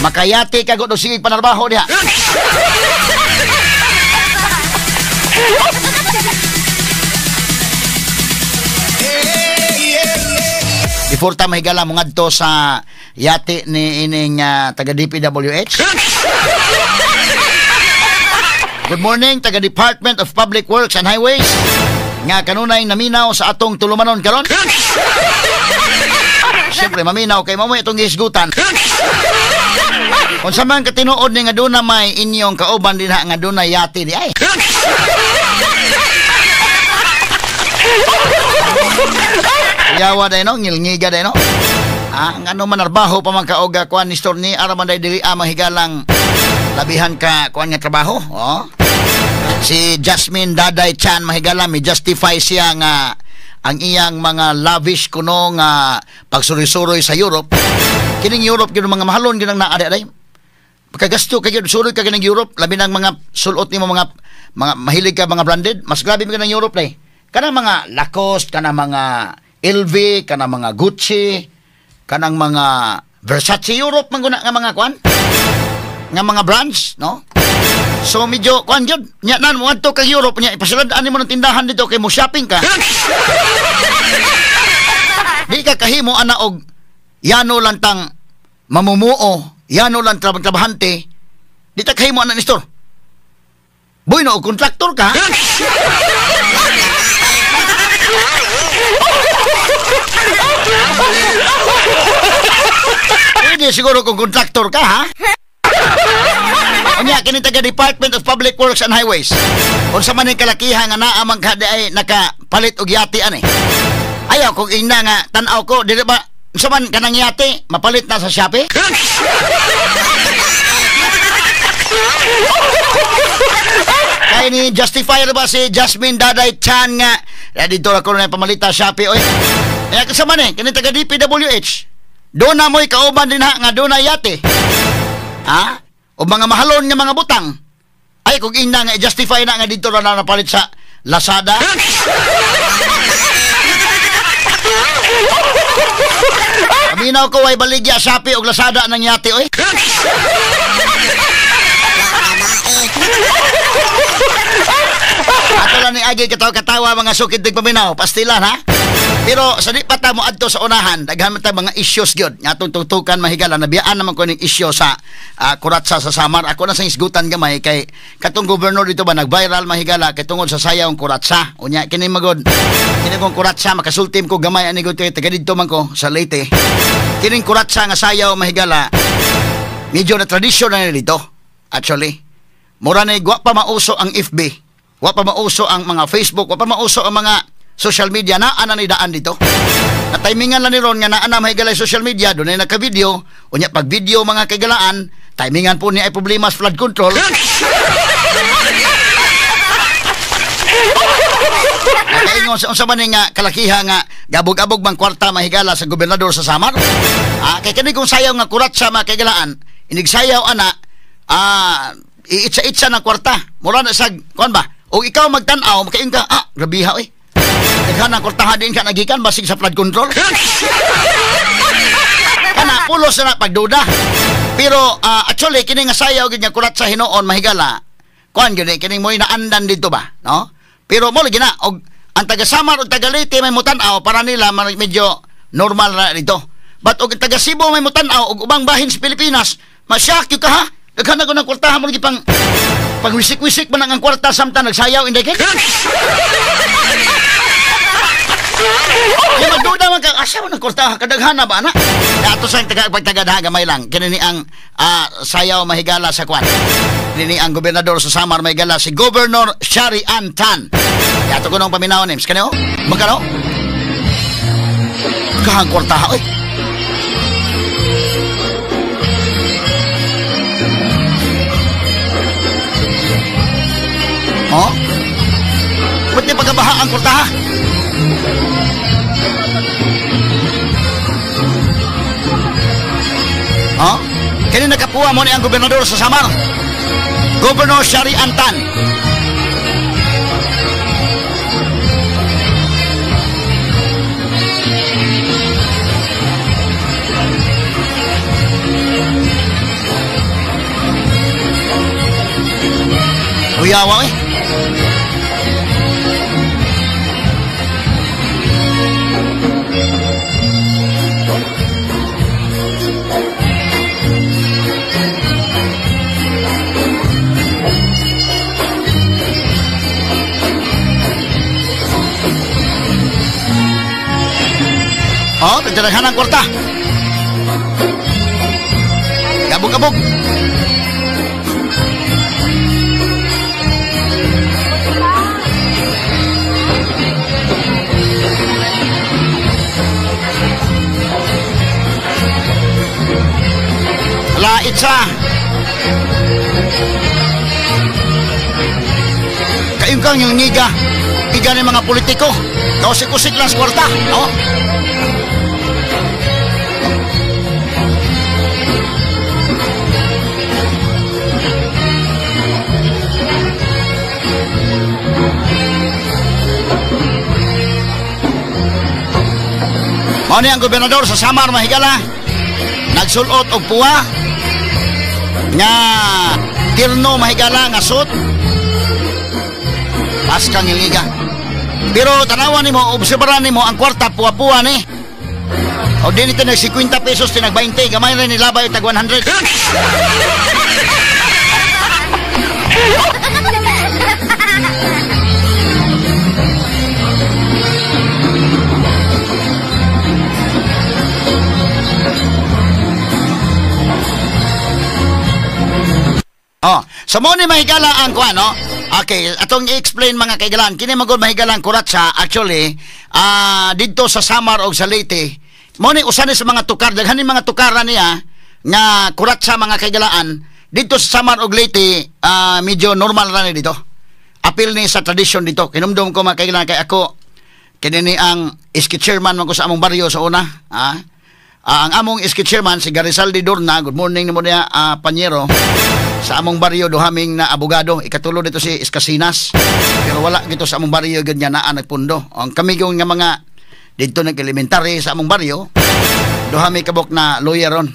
makayati ka gud sige panarbaho diha. Before ta mahigala mo ngadto sa yate ni ining taga DPWH. Good morning taga Department of Public Works and Highways. Nga kanunay naminaw sa atong tulumanon karon. siyempre, maminaw kay mamoy itong gisgutan. Kung sa man katinuod ni nga doon na may inyong kauban din nga doon na yati di ay. Yawa day no, ngilngiga day no. Ang ano man narbaho pa man kaoga kuan ni store ni araman day diri mahigalang labihan ka kuan nga trabaho. Oh. Si Jasmine Daday Chan mahigala mi justify siya nga ang iyang mga lavish kuno nga pagsuri-suroy sa Europe. Kining Europe gyud mga mahalon gyud ang naa day. Pagkagasto kay gyud suroy ka kining Europe labi nang mga sulot nimo mga mahilig ka mga branded, mas grabe mi kanang Europe day. Kanang mga Lacoste, kanang mga LV, kanang mga Gucci, kanang mga Versace Europe man guna nga mga kuan. Nga mga brands, no? So medyo kuan gyud, nya nan mo adto kay Europe nya ipasulad ani mo ng tindahan dito kay mo shopping ka. Di ka kahimo ana og yano lang tang mamumuo, yano lang trabahante. Di ta kahimo ana ni store. Boy no og kontraktor ka. Hindi siguro kung kontraktor ka, ha? Unya, kini taga Department of Public Works and Highways. Kung sa maning kalakihan nga naamang kada ay nakapalit og yati ani. Ayaw kung ina nga tan-aw ko, dili ba sa man kanang yati mapalit na sa Shopee? Kaya ni justifier ba si Jasmine Daday Chan nga dito ako na pamalita Shopee oy. Kaya kasama ni kini taga DPWH. Doon na mo'y kauban din ha nga doon na yate. Ha? O mga mahalon nga mga butang. Ay kung ina nga justify na nga dito na napalit sa Lazada. Aminaw ko way baligya Shopee og Lazada nang yate oy. Ato lang ni Agi katawa mga sukid tig paminaw, pastilan ha. Pero sa di pa ta mo adto sa unahan, daghan ta mga issues gyud. Nga tutukan mahigala nabiyaan naman ko ning issue sa kuratsa sa Samar. Ako na sa isgutan gamay kay katong gobernador dito ba nag-viral mahigala kay tungod sa sayawng kuratsa. Unya kini magod. Kini kong kuratsa makasultim ko gamay ani gud taga didto man ko sa Leyte. Kining kuratsa nga sayaw mahigala medyo na tradisyon na dito. Actually, mura na wa pa mauso ang FB. Wa pa mauso ang mga Facebook, wa pa mauso ang mga social media na ana ni daan dito. Na timingan lang ni ron nga naa na mahigalay social media, doon ay naka-video. Unya pag video mga kagalaan, timingan po ni ay problema sa flood control. Nakaingon sa unsa man nga kalakiha nga gabog-abog bang kwarta mahigala sa gobernador sa Samar. Kay kani kung sayaw nga kurat sa mga kagalaan, inigsayaw ana iitsa-itsa ng kwarta. Mura na sa kuan ba? O ikaw magtan-aw, makain ka, grabiha oy. Naghan ang kwartahan din ka nagikan basig sa flood control. Kana pulos na pagduda. Pero actually kini nga sayaw gid nga kurat sa hinuon mahigala. Kuan gyud kini mo inaandan dito ba, no? Pero mo lagi na og ang taga Samar ug taga Leyte may mutan-aw para nila medyo normal na dito. But og taga Cebu may mutan-aw og ubang bahin sa Pilipinas, masyakyo ka ha. Daghan na ko ng kwartahan mo lagi pang wisik-wisik man ang kwarta samtang nagsayaw inday kay. Yung magduda man kang asa mo ng kwartahan kadaghana ba na? Ato sa pagtagadaha gamay lang. Kini ang sayaw mahigala sa kwan. Kini ang gobernador sa Samar mahigala si Governor Shari Ann Tan. Ato ko nung paminaw names kanyo. Magkano? Kahang kwartahan oy. Oh? Ba't di pagkabaha ang kurtaha? Oh? Kaya nakapuha mo ni ang gobernador sa Samar. Governor Shari Ann Tan. Uyawa eh. Oh, tagdalaghan ang kwarta. Kabog-kabog. Lait sa. Kayong kang yung ngiga. Iga ng mga politiko. Kausik-usik lang sa kwarta. No? Mao ni ang gobernador sa Samar Mahigala nagsulot og puwa nga tirno Mahigala nga suit pas kang iliga. Pero tanawan nimo, obserbaran nimo ang kwarta puwa-puwa ni. O din ito nag 50 pesos tinag 20, gamay rin nilabay tag 100. Oh, so mo ni Mahigala ang kuan, no? Okay, atong i-explain mga kaigalan. Kini magod Mahigala ang kuratsa actually didto sa Samar og sa Leyte. Mo ni usa ni sa mga tukar, daghan ni mga tukaran niya nga kuratsa mga kaigalaan didto sa Samar og Leyte, medyo normal ra ni dito. Apil ni sa tradisyon dito. Kinumdum ko mga kaigalan kay ako kini ni ang iski chairman man ko sa among baryo sa una, ang among iski chairman si Garizal de Dorna. Good morning nimo niya, Panyero. Sa among baryo duhaming na abogado, ikatulo dito si Escasinas. Pero wala dito sa among baryo ganyan na nagpundo. Ang kami yung nga mga dito nag-elementary sa among baryo, duhami kabok na lawyer ron.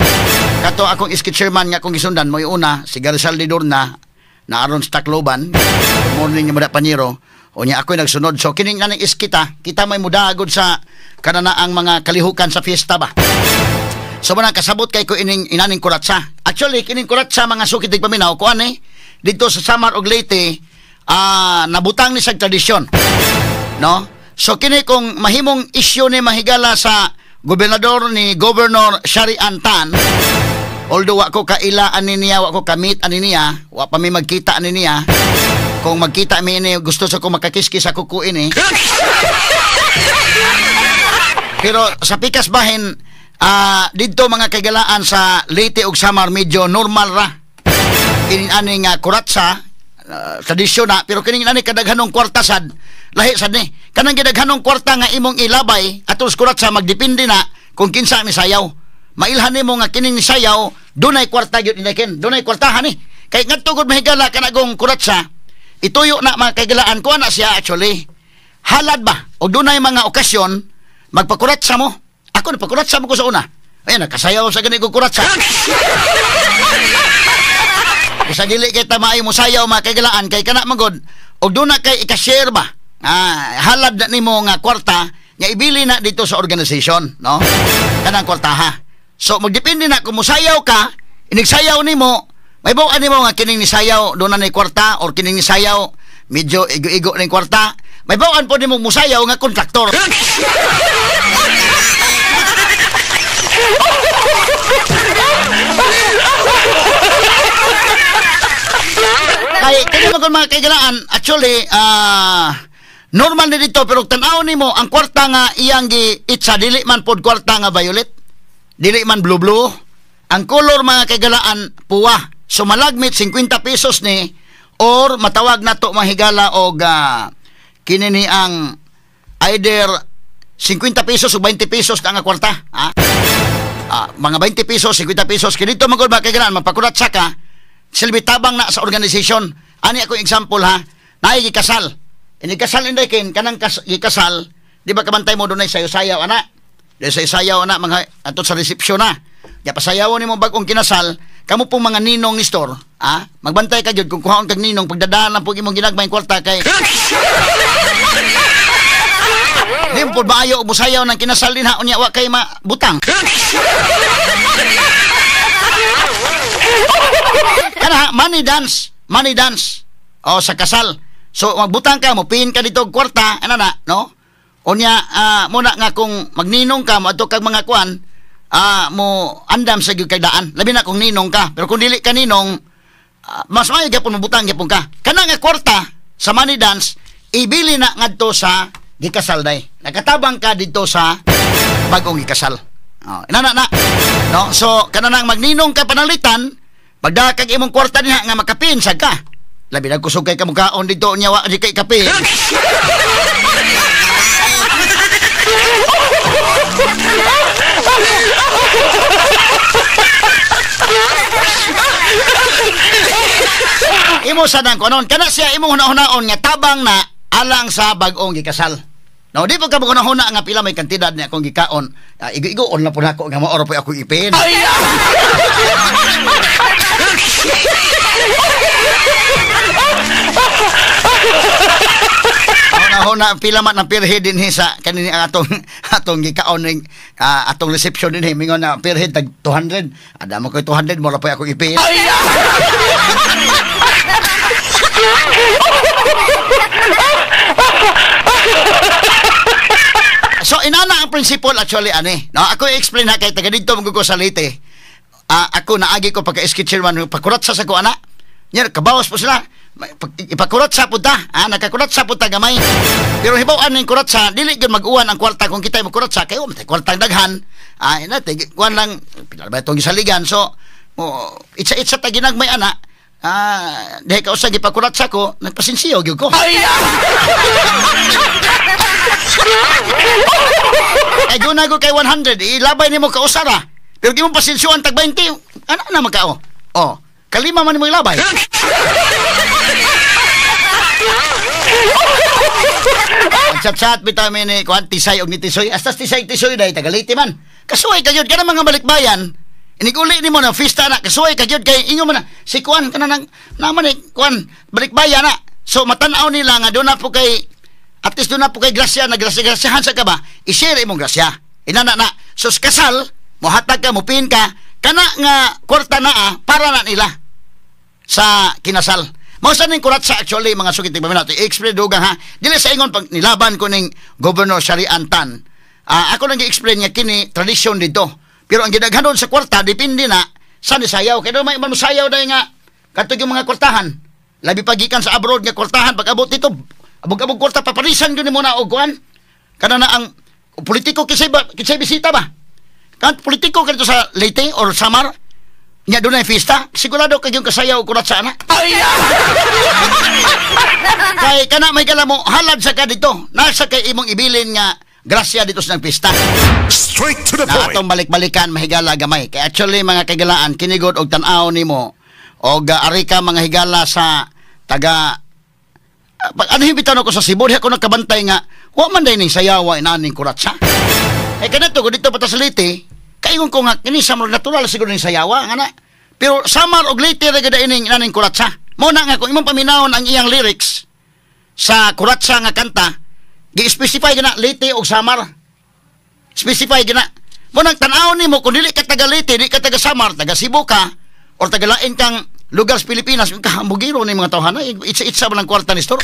Kato akong iski chairman nga akong gisundan mo yung una, si Garizal de Dorna na aron sa Tacloban. Good morning ni Mada Panyero. O niya ako'y nagsunod. So kining nanang iskita, kita may mudagod sa kanana ang mga kalihukan sa fiesta ba. So manang kasabot kay ko inaning kuratsa. Actually kining kuratsa mga sukid tig paminaw kuan dito sa Samar og Leyte, nabutang ni sa tradisyon. No? So kini kung mahimong isyu ni Mahigala sa gobernador ni Governor Shari Antan, although wa ko kaila ani niya, wa ko kamit ani niya, wa pa mi magkita ani niya. Kung magkita mi ini gusto sa ko makakiskis sa kuko ini. Pero sa pikas bahin dito mga kagalaan sa Leyte ug Samar medyo normal ra kining aning kuratsa, tradisyon na. Pero kining ani kadaghanong kwarta sad lahi sad ni kanang gidaghanong kwarta nga imong ilabay atos kuratsa magdepende na kung kinsa ni sayaw. Mailhan nimo nga kining ni sayaw dunay kwarta gyud inaken, dunay kwartahan ni kay ngadto gud Mahigala kanagong kuratsa ituyo na mga kagalaan ko na siya actually halad ba o dunay mga okasyon magpakuratsa mo. Ako napakuratsa mo ko sa una. Ayan, nakasayaw sa ganit ko kuratsa. Isa dili kay tamay mo sayaw mga kagalaan kay kana magod og doon na kay ikashare ba. Halad na nimo nga kwarta nga ibili na dito sa organization, no? Kanang kwarta ha. So magdepende na kung musayaw ka, inigsayaw nimo, may buwan nimo nga kining ni sayaw doon na ni kwarta or kining ni sayaw medyo igo-igo ning kwarta. May buwan po nimo musayaw nga kontraktor. Kaya mga kaigalaan, actually, normal na dito, pero tanaw nimo ang kwarta nga iyang itsa, dili man pod kwarta nga violet, dili man blue-blue. Ang color mga kaigalaan, puwa. So malagmit, 50 pesos ni, or matawag na to Mahigala og kinini ang either 50 pesos o 20 pesos na nga kwarta. Mga 20 pesos, 50 pesos. Kinito magod ba kaigalaan, magpakuratsa ka, silbi tabang na sa organisasyon. Ani ako example ha, naay gikasal. Kasal inday kin kanang gikasal, di ba kabantay mo dunay sayo-sayaw ana? Di sayo-sayaw ana mga ato sa resepsyon na. Ya pasayawon nimo bag-ong kinasal, kamo pong mga ninong ni store, magbantay ka jud kung kuhaon kag ninong pagdadaan lang pug imong ginagmayng kwarta kay. Di mo ba ayo musayaw ng kinasal din ha unya wa kay mabutang. Kana money dance. O sa kasal. So magbutang ka mo, pin ka dito og kwarta, ana na, no? Unya muna nga kung magninong ka mo adto kag mga kuan, mo andam sa gyud kay daan. Labi na kung ninong ka. Pero kung dili ka ninong, mas maayo gyapon mabutang gyapon ka. Kana nga kwarta sa money dance ibili na ngadto sa gikasal day. Nakatabang ka dito sa bagong gikasal. Inana na. No, so kana nang magninong ka panalitan, pagdakag imong kwarta niya nga makapinsag ka. Labi na kusog kay kamukhaon dito nya wa di kay kape. Imo sanang kunon kana siya imo hunahon nga tabang na alang sa bag-ong gikasal. No, di po ka mo hunahuna nga pila may kantidad ni akong gikaon. Igo-igoon lang po nako nga maoro po ako ipin. Huna pila man ang pirhead din sa kanini atong gikaon ning atong reception din mingon na pirhead tag 200. Ada mo koy 200 mo ra pa ako ipin. So inana ang principle actually ani. No, ako i-explain ha kay taga dito maggo sa Leyte. Ako naagi ko pagka-sketcher man pakurat sa ko ana. Nya kabawas po sila. Ipakurat sa punta, nakakurat sa punta gamay. Pero hibaw-an ning kurat sa dili gyud mag-uwan ang kwarta kung kita mo kurat sa kayo matay kwartang daghan. Inate kuan lang pila ba itong gisaligan. So itsa-itsa ta ginagmay ana. Dahil ka usag ipakurat sa ko, nagpasinsiyo gyud ko. Ay guna ko kay 100, ilabay nimo ka usara. Pero gimo pasinsyuan tag 20, ana na magkao. Kalima man mo ilabay. Chat-chat bitamin ni kuan tisay og ni tisoy. Astas tisay day tagaliti man. Kasuway ka gyud kana mga balikbayan. Iniguli nimo na fiesta na kasuway ka gyud kay inyo man na si kuan kana nang naman ni kuan balikbayan na. So matan-aw nila nga do na po kay at least do na po kay grasya na grasya-grasyahan sa ka ba. I-share imong grasya. Inana na. So sa kasal mohatag ka mo pin ka kana nga kwarta na para na nila sa kinasal. Mao sa ning kurat sa actually mga sugit ni paminato i-explain dugang ha. Dili sa ingon pag nilaban ko ning Governor Sharian Tan. Ako nang i-explain nga kini tradisyon dito. Pero ang gidaghanon sa kwarta depende na sa nisayaw. Kaya may man sayaw dai nga katong yung mga kwartahan. Labi pagikan sa abroad nga kwartahan pag abot dito abog-abog kwarta paparisan gyud nimo na og kuan. Kana na ang politiko kisay bisita ba? Kan politiko kadto sa Leyte or Samar nya dunay fiesta, sigurado kay yung kasayaw kurat sa ana. Kay kana may kala mo halad sa ka dito. Nasa kay imong ibilin nga grasya dito sa pista. Straight to the point. Atong balik-balikan mahigala gamay. Kay actually mga kagalaan kinigod og tan-aw nimo og ari ka mga higala sa taga ano himbitan ko sa Cebu, ako nakabantay nga wa man day ning sayawa inaning kurat sa. Kanato ko dito patasaliti kaingon ko nga kini sa natural siguro ning sayawa ngana. Pero Samar og Leyte ra gada ining naning kuratsa. Mo na nga kung imong paminawon ang iyang lyrics sa kuratsa nga kanta, gi-specify gina Leyte og Samar. Specify gina. Mo nang tan-aw nimo kung dili ka taga Leyte, dili ka taga Samar, taga Cebu ka or taga lain kang lugar sa Pilipinas, ka hambugiro ni mga tawhana, itsa-itsa man ang kwarta ni store.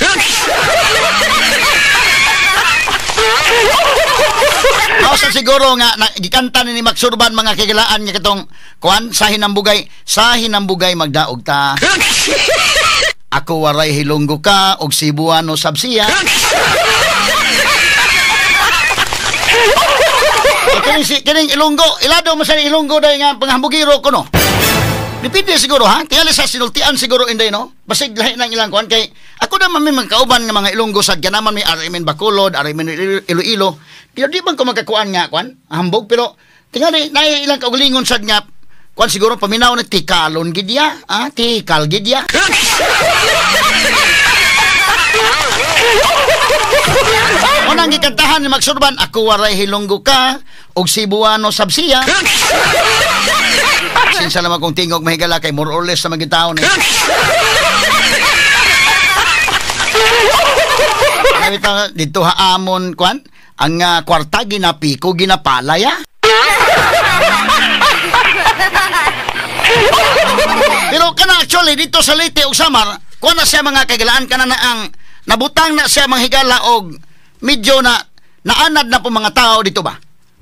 Sa siguro nga gikanta ni Max Urban mga kagalaan nga katong kuan sa hinambugay magdaog ta. Ako waray hilonggo ka og Cebuano sabsiya. Kining Ilonggo, ilado mo sa Ilonggo dahil nga panghambugiro ko no. Depende siguro ha, kaya sa sinultian siguro inday no. Basig lahi nang ilang kuan kay ako naman may magkauban nga mga Ilonggo sad kanaman may Arimen Bacolod, Arimen Iloilo. Pero di man ko magkakuan nga kuan, hambog pero tingali na ilang kaugalingon sad nga kuan siguro paminaw na tikalon gidya, tikal gidya. Unang gikantahan ni Max Urban, ako waray hilonggo ka og Cebuano sabsiya. Sinsa naman kong tingog mahigala kay more or less sa mga taon eh. Dito haamon kwan ang kwarta ginapiko ginapalaya. Pero kana actually dito sa Leyte ug Samar, kuan na siya mga kagalaan kana na ang nabutang na siya mga higala og medyo na naanad na po mga tao dito ba.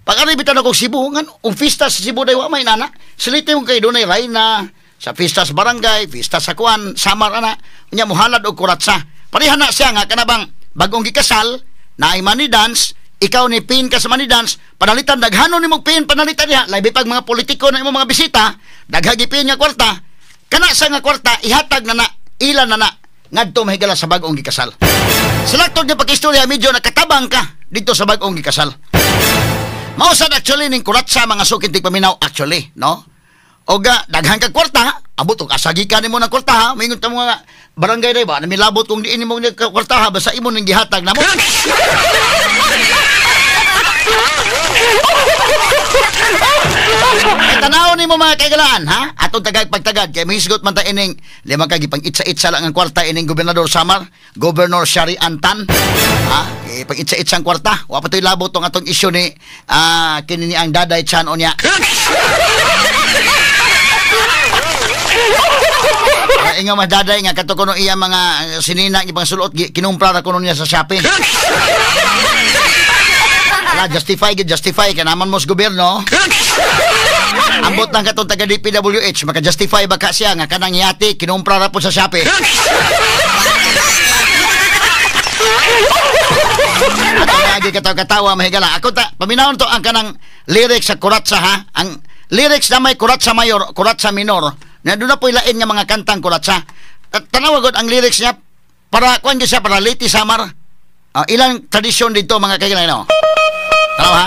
Pag-aribitan ako Cebu, nga, pista sa Cebu dayo, may nana. Siliti mo kayo doon ay Rayna, sa pista sa barangay, pista sa kuan, samar ana, nya muhalad og kuratsa. Pareha na siya nga kanabang bagong gikasal, na ay money dance, ikaw ni pin ka sa money dance, panalitan daghanon nimo pin panalitan diha, labi pag mga politiko na imo mga bisita, daghagi pin nga kwarta, kana sa nga kwarta ihatag na ilan na ngadto mahigala sa bagong gikasal. Salaktod nga pag-istorya medyo nakatabang ka dito sa bagong gikasal. Mausad actually ning kuratsa mga sukintig paminaw actually, no? Oga daghan ka kwarta, abot og asagikan nimo ng kwarta ha, mingon ta mga barangay day ba, namilabot kung diin mo ng kwarta ha, basta imo ning gihatag namo. Ay tanaw nimo mga kaigalaan ha, atong tagag pagtagad kay mahisgot man ta ining lima ka gipang itsa-itsa lang ang kwarta ining gobernador Samar, Governor Shari Antan. Ha, pag itsa-itsa ang kwarta, wa pa toy labot tong atong isyu ni kini ni ang Daday Chan onya. Ingaw mas daday nga kato kuno iya mga sinina ibang sulot kinumpra ra kuno niya sa Shopee. Ala justify ka naman mos gobyerno. Ambot lang katong taga DPWH maka-justify ba ka siya nga kanang yati kinumpra ra po sa Shopee. Ato lagi katawa mahigala. Ako ta paminawon to ang kanang lyrics sa kuratsa ha. Ang lyrics na may kuratsa mayor, kuratsa minor. Na doon na po ilain nga mga kantang kuratsa. Tanawagod ang lyrics niya para kuan siya para Liti Samar. Ilang tradisyon dito mga kaibigan no. Tanaw ha.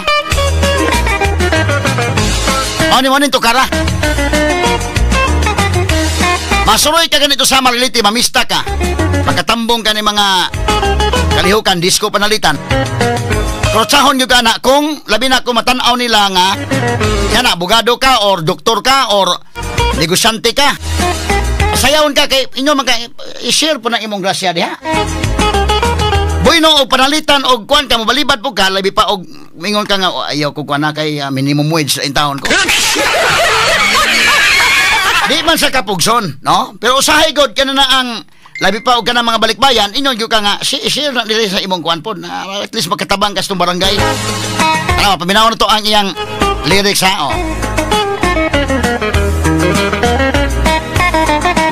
Ani to kara. Masuroy ka ganito Samar Liti, mamista ka. Pagkatambong ka ni mga kalihukan disco panalitan. Kurotsahon yung ka na kung labi na kung matanaw nila nga yan abogado ka or doktor ka or negosyante ka. Sayawon ka kay inyo i-share po na imong grasya diha. Bueno og panalitan og kuan ka mobalibad po ka labi pa og mingon ka nga ayaw ko kuan na kay minimum wage sa intawon ko. Di man sa kapugson, no? Pero usahay god kana na ang labi pa og kana mga balikbayan inyo gyud ka nga share na dili sa imong kuan pod na at least makatabang ka sa barangay. Ano paminawon to ang iyang lyrics ha.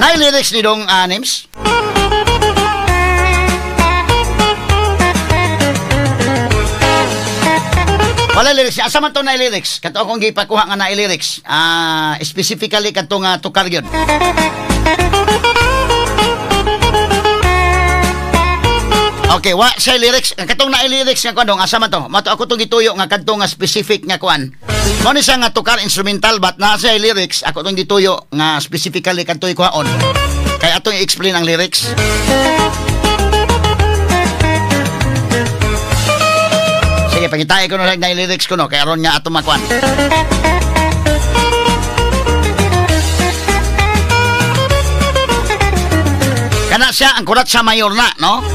Nay lyrics ni dong Nims? Wala lyrics. Asa man to na lyrics? Kato akong gipakuha nga na lyrics. Specifically kato nga tukar yun. Okay, wa sa lyrics. Katong na lyrics nga kuan dong asa man to? Mato ako tong gituyo nga kadto nga specific nga kuan. Mo ni siya nga tukar instrumental but na sa lyrics ako tong gituyo nga specifically kadto kuhaon. Kaya atong i-explain ang lyrics. Sige, pagitay ko na lyrics ko no kaya aron nga atong makuan. Kana siya ang kurat sa mayor na, no?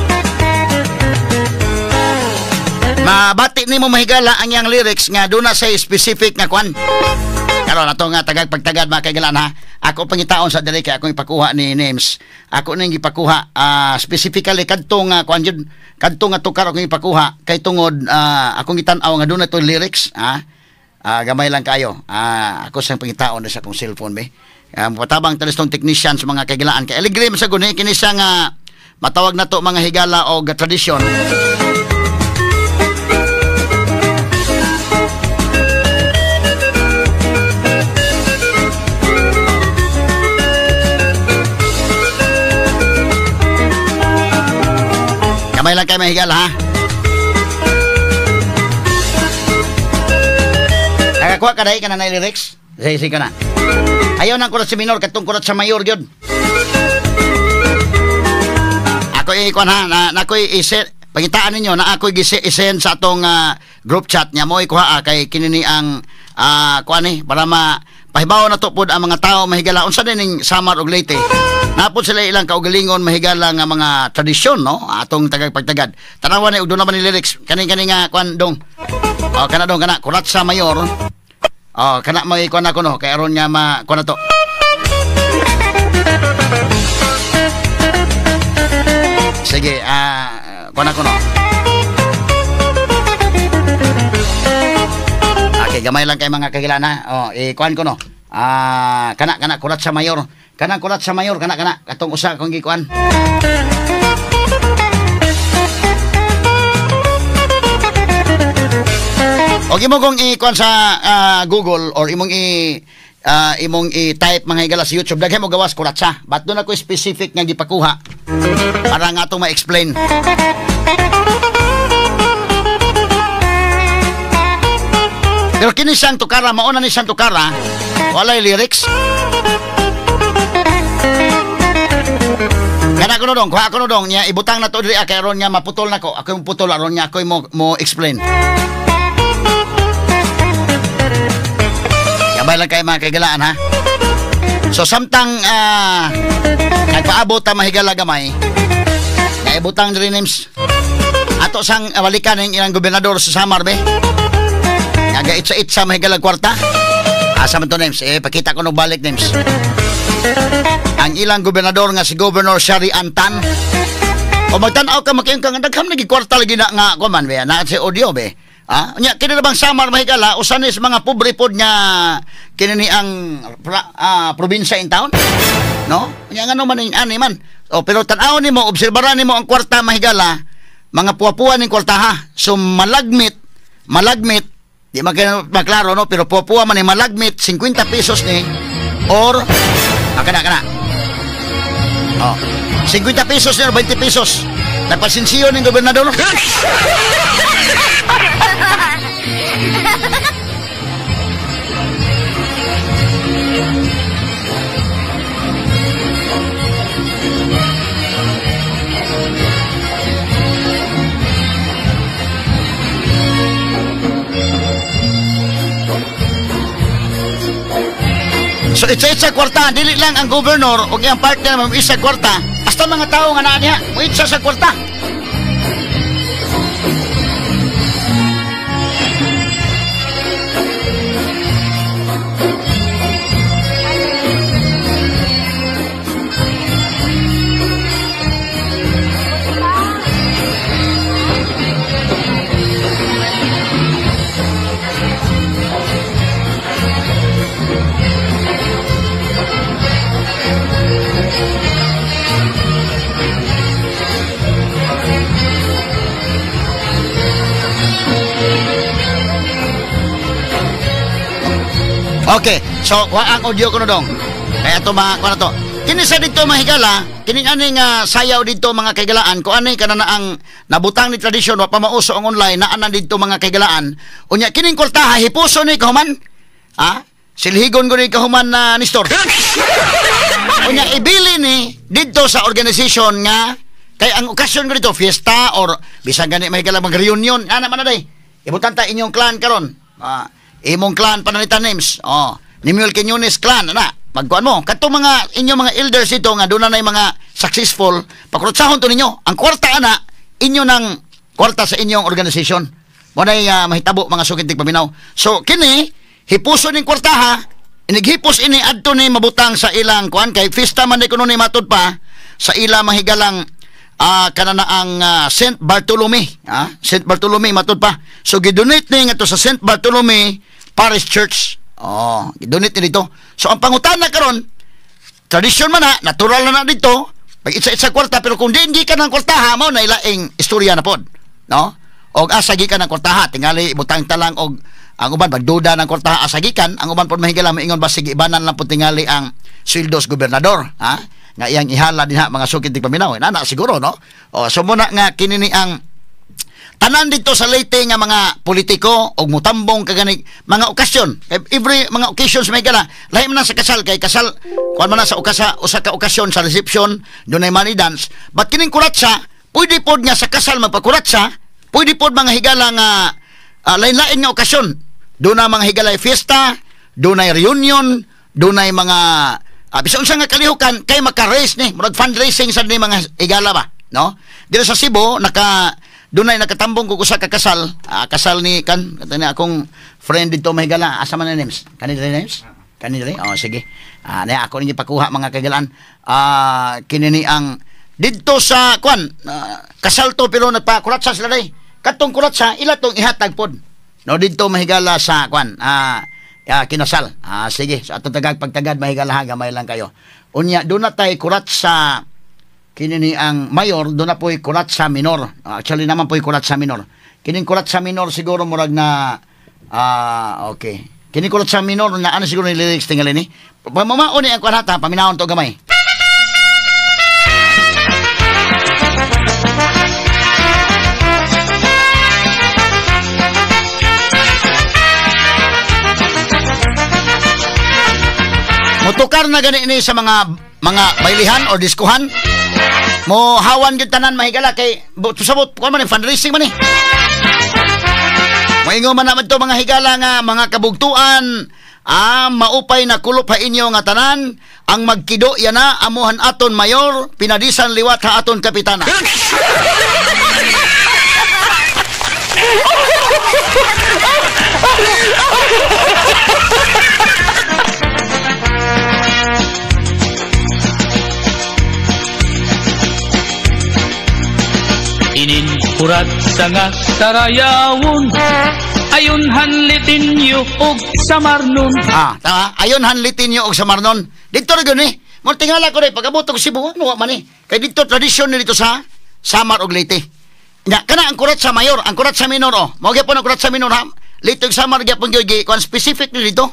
Mabati ni mo mahigala ang yang lyrics nga doon na say specific nga kwan. Karon ato nga tagag pagtagad mga kaigalan ha. Ako pangitaon sa dali kay akong ipakuha ni names. Ako ning gipakuha specifically kadto nga kwan jud kadto nga tukar akong ipakuha kay tungod akong gitan-aw nga doon na to lyrics ha. Gamay lang kayo. Ako sa pangitaon sa akong cellphone be. Patabang talistong technicians mga kaigalaan kay aligrim sa guni kini siya nga matawag na to mga higala o tradisyon. Kamay lang kayo mahigala ha. Nakakuha ka dahi ka na lyrics? Sige ka na. Ayaw ng kurat sa minor, katong kurat sa mayor yun. Ako ikon ha, na ako'y iset, pagitaan ninyo na ako'y isen sa atong group chat niya mo ikuha kay kinini ang kuan ni para pahibaw na to pod ang mga tao mahigala unsa din ning Samar ug Leyte. Napod sila ilang kaugalingon mahigala nga mga tradisyon no atong tagag pagtagad. Tanawan ni ug do naman ni lyrics kani nga kuan dong. Kana dong kana kurat sa mayor. Kana may kuan ako no kay aron nga kuan na to. Sige, kuan ako no. gamay lang kay mga kagilan ha. Oh, ikuan ko no. Kana kurat sa mayor. Kana katong usa kong gikuan. Og imo kong ikuan sa Google or imong i-type mga higala sa YouTube, daghan mo gawas kuratsa. But doon ako specific nga gipakuha para nga itong ma-explain. Pero kini siyang tukara, mauna ni siyang tukara, walay lyrics. Kana ko no dong, kuha ko no dong, niya ibutang na to diri kay aron niya maputol nako. Ako yung putol aron niya ako mo explain. Kabay lang kayo mga kaigalaan ha. So samtang nagpaabot ang mahigala gamay, naibutang diri names. Ato sang balikan ng ilang gobernador sa Samar be. Naga-itsa-itsa mahigalag kwarta. Asa man to names? Pakita ko no balik names. Ang ilang gobernador nga si Governor Shari Antan. O magtanaw ka makayong kang dagham lagi kwarta lagi na nga kuman be na si audio be. Nya kini na bang Samar mahigala usanis mga pobre pod nga kini ni ang probinsya in town? No? Nya ngano man ani man. O pero tan-aw nimo obserbaran nimo ang kwarta mahigala mga puwa-puwa ning kwarta ha. So malagmit di maklaro no pero puwa-puwa man ni malagmit 50 pesos ni or kana. Oh. 50 pesos ni or 20 pesos. Napasinsiyo ning gobernador. So itsa kwarta, dili lang ang governor o ang partner mo isa kwarta, hasta mga tao nga naa niya, mo itsa sa kwarta. Okay, so ang audio ko no dong. Kaya to mga kuno to. Kini sa dito mahigala, kining aning sayaw dito mga kaigalaan, ko ani kana na ang nabutang ni tradisyon wa pa mauso ang online na anan dito mga kaigalaan. Unya kining kultaha hipuso ni kahuman. Silhigon ko ni kahuman na Nestor. Unya ibili ni dito sa organization nga kay ang okasyon ko dito fiesta or bisan gani mahigala mag reunion. Ana man na day. Ibutan ta inyong clan karon. Imong clan panalitan names. Nimuel Quiñones clan ana. Magkuan mo kadto mga inyong mga elders dito nga doon na mga successful pakrutsahon to ninyo. Ang kwarta ana inyo nang kwarta sa inyong organization. Mo nay mahitabo mga sukintig paminaw. So kini hipuso ning kwartaha inighipos ini adto ni mabutang sa ilang kuan kay fiesta man kuno ni matud pa sa ila mahigalang kanana ang St. Bartolome. St. Bartolome matud pa. So gidonate ni nga to sa St. Bartolome Parish Church. Gidonate ni dito. So ang pangutana karon, tradisyon man na, natural na dito, pag itsa-itsa kwarta, pero kung di ka ng kwartaha, mo na ilaing istorya na pod. No? O asagi ka ng kwartaha, tingali ibutang talang og ang uban pagduda ng kwartaha asagikan, ang uban pod mahigala maingon ba sige ibanan lang pod tingali ang sweldos gobernador, nga iyang ihala din mga sukintig paminaw. Na siguro no. So muna nga kini ni ang tanan dito sa Leyte nga mga politiko og mutambong kagani mga okasyon. Every mga occasions may gala. Lahi man sa kasal kay kasal kuan man sa usa ka okasyon sa reception dunay money dance. But kining kuratsa, pwede pod nga sa kasal magpakuratsa, pwede pod mga higala nga lain-lain nga okasyon. Doon na mga higala fiesta, doon na reunion, doon na mga bisan unsa nga kalihukan kay maka-raise ni murag fundraising sa ni mga higala ba, no? Dito sa Cebu dunay nakatambong ko sa kasal, kasal ni katani akong friend dito mahigala, asa man na names? Kanila names? Kanila? Sige. Na ako ni pakuha mga kagalaan. Kini ni ang dito sa kasal to pero nagpakuratsa sila day. Katong kuratsa ila tong ihatag pod. No dito mahigala sa kwan kinasal. Sige, sa atong tagag pagtagad mahigala gamay lang kayo. Unya do na tay kurat sa kinini ang mayor, do na poy kurat sa minor. Actually naman poy kurat sa minor. Kining kurat sa minor siguro murag na okay. Kining kurat sa minor na ano siguro ni lyrics tingali ni. Pamamaon ni ang kwan hata paminawon to gamay. Mutukar na gani ni sa mga bailihan or diskuhan. Mo hawan gyud tanan mahigala kay sabot kuan man fundraising man ni. Moingon man naman to mga higala nga mga kabugtuan, maupay na kulop ha inyo nga tanan, ang magkido yana amuhan aton mayor, pinadisan liwat ha aton kapitana. Inin kurat sa nga sarayawon, ayon hanlitin yu og samarnon. Tama, ayon hanlitin yu og samarnon. Dito ra gyud ni. Mo tingala ko rin pagabot ko Cebu, ano man ni. Kay dito tradisyon ni dito sa Samar og Leyte. Nya kana ang kurat sa mayor, ang kurat sa minor Mao gyapon ang kurat sa minor ha. Leyte ug Samar gyapon gyud kon specific ni dito.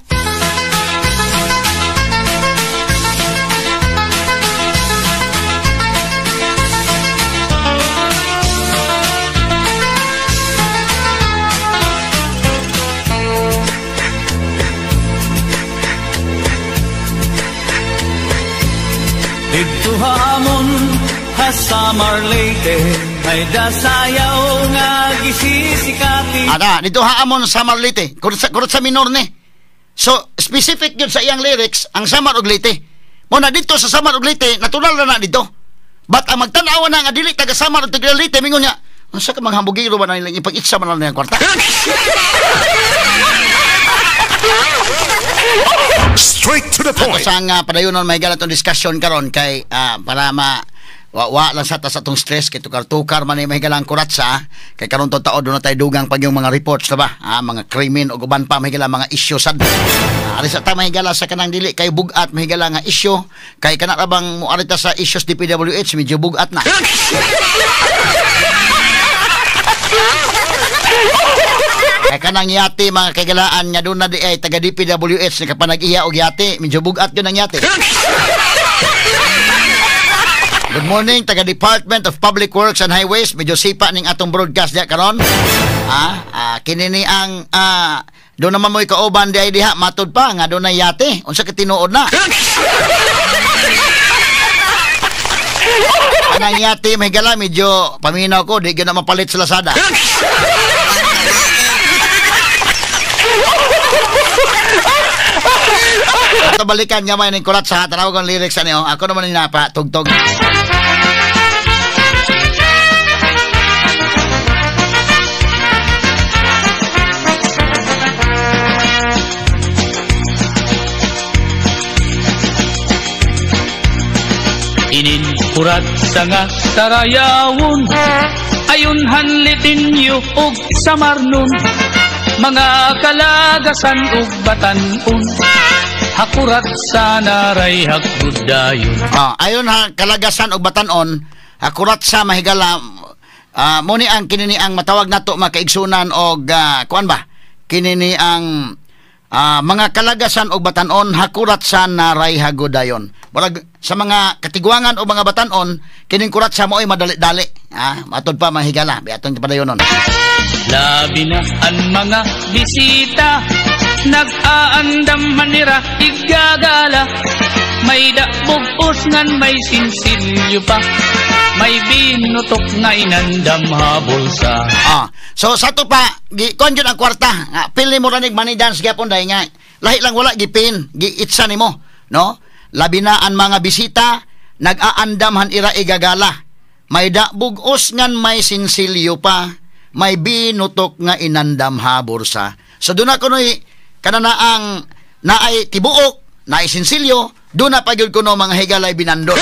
Dito hamon ha Samar Leyte, ay dasayaw nga gisisikati. Dito haamon sa Samar Leyte, kurot sa minor ni. So specific yun sa iyang lyrics ang Samar og Leyte. Mo na dito sa Samar og Leyte, natural na dito. But ang magtan-aw na nga dili taga Samar og taga Leyte mingon niya. Unsa ka manghambugiro ba na nilang ipag-itsa man lang kwarta? Straight to the point. Sa nga padayonon may galat ang discussion karon kay para wa lang sa atong stress kay tukar-tukar man may galang kuratsa kay karon to taod na tay dugang pag yung mga reports na ba mga krimen o guban pa may galang mga issue sad. Ari sa ta may gala sa kanang dili kay bugat may galang nga issue kay kana ra bang mo arita sa issues DPWH medyo bugat na. Kaya kanang yate mga kagalaan nga doon na di ay taga DPWH na kapanag-iya og yate medyo bugat yun ang yate. Good morning taga Department of Public Works and Highways medyo sipa ning atong broadcast diya karon. Kinini ang doon naman mo'y kauban di ay diha matod pa nga doon na yate unsa ka tinuod na. Kanang yate may gala medyo paminaw ko di gyud na mapalit sa Lazada. Ito balikan niya may kulat sa tanawag ang lyrics niyo. Ako naman ninapa tugtog. Inin kurat sa nga sarayawon, ayon hanlitin yu og samarnon, mga kalagasan ug batanon, hakurat sa naray hagdudayon. Ayon ha kalagasan og batanon, hakurat sa mahigala mo ni ang kinini ang matawag nato makaigsunan og kuan ba? Kinini ang mga kalagasan og batanon hakurat sa naray hagudayon. Murag sa mga katigwangan o mga batanon kining kurat sa mo'y madali-dali. Matod pa mahigala biaton padayonon. Labi na ang mga bisita, nag-aandam manira igagala, may dabog usngan may sinsilyo pa, may binutok na inandam habulsa. So sa to pa kon jud ang kwarta. Pili mo ranig money dance gyapon dai nga. Lahi lang wala gipin, giitsa nimo, no? Labi na ang mga bisita, nag-aandam han ira igagala, may dabog usngan may sinsilyo pa, may binutok nga inandam habursa. So doon na kuno'y kanana ang naay tibuok, naay sinsilyo, doon na pagyod kuno mga higalay binandot.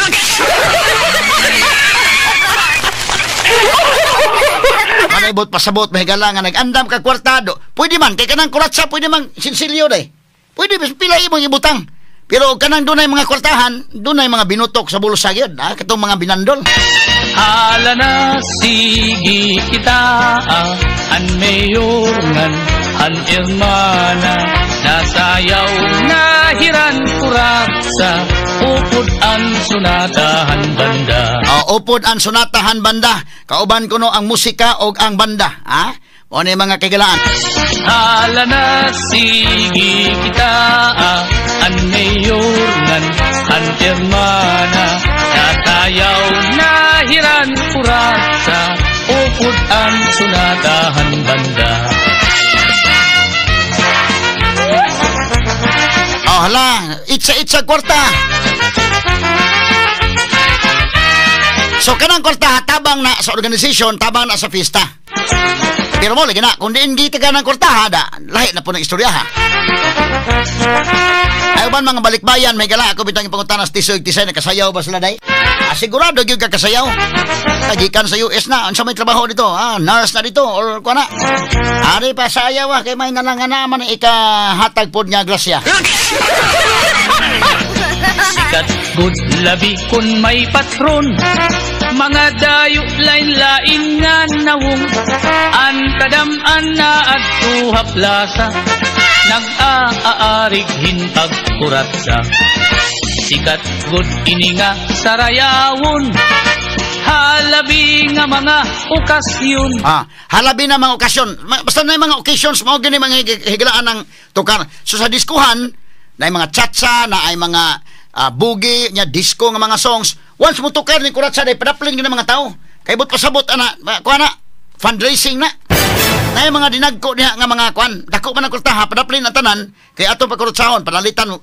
naibot pasabot mahigala nga nag-andam ka kwartado. Pwede man kay kanang kuratsa pwede man sinsilyo day. Pwede pila imong ibutang. Pero kanang dunay mga kwartahan, dunay mga binutok sa bulsa gyud, katong mga binandol. Hala na sige kita an mayor ngan an irmana nasayaw na hiran kuraksa upod ang sunatahan banda. Upod ang sunatahan banda. Kauban kuno ang musika o ang banda. O na mga kagalaan. Hala na sige kita an mayor ngan an irmana nasayaw na hiran kuraksa upod ang sunatahan banda. Hala, itsa kwarta. So kanang kwarta tabang na sa organisasyon, tabang na sa fiesta. Pero mo lagi na, kung diin gita ka ng kwarta, lahi na po ng istorya ha. Ayaw ba mga balikbayan, may gala ako bitang ipanguntanas tisoy-tisay na kasayaw ba sila day? Sigurado yun ka kasayaw. Tagikan sa US na, ano sa may trabaho dito? Nurse na dito, or kuha na. Ari pa sayaw kay may nalang naman ikahatag po niya grasya. Sikat good labi kun may patron, mga dayo lain-lain nga nawong, an kadam-an na at tuha plaza, nag-aarig hintag kuratsa. Sikat good ini nga sarayawon, halabi nga mga okasyon. Halabi na mga okasyon. Basta na yung mga occasions, mga gini mga higilaan ng tukar. So sa diskuhan, na yung mga chatsa, na ay mga bugi, nya disco nga mga songs. Once mo tukar ni kuratsa, day padaplin ng mga tao. Kay but pasabot, kuha na, fundraising na. Na yung mga dinagko niya nga mga kuhan. Dako man ang kurtaha, padaplin ang tanan, kay atong pagkurutsahon, panalitan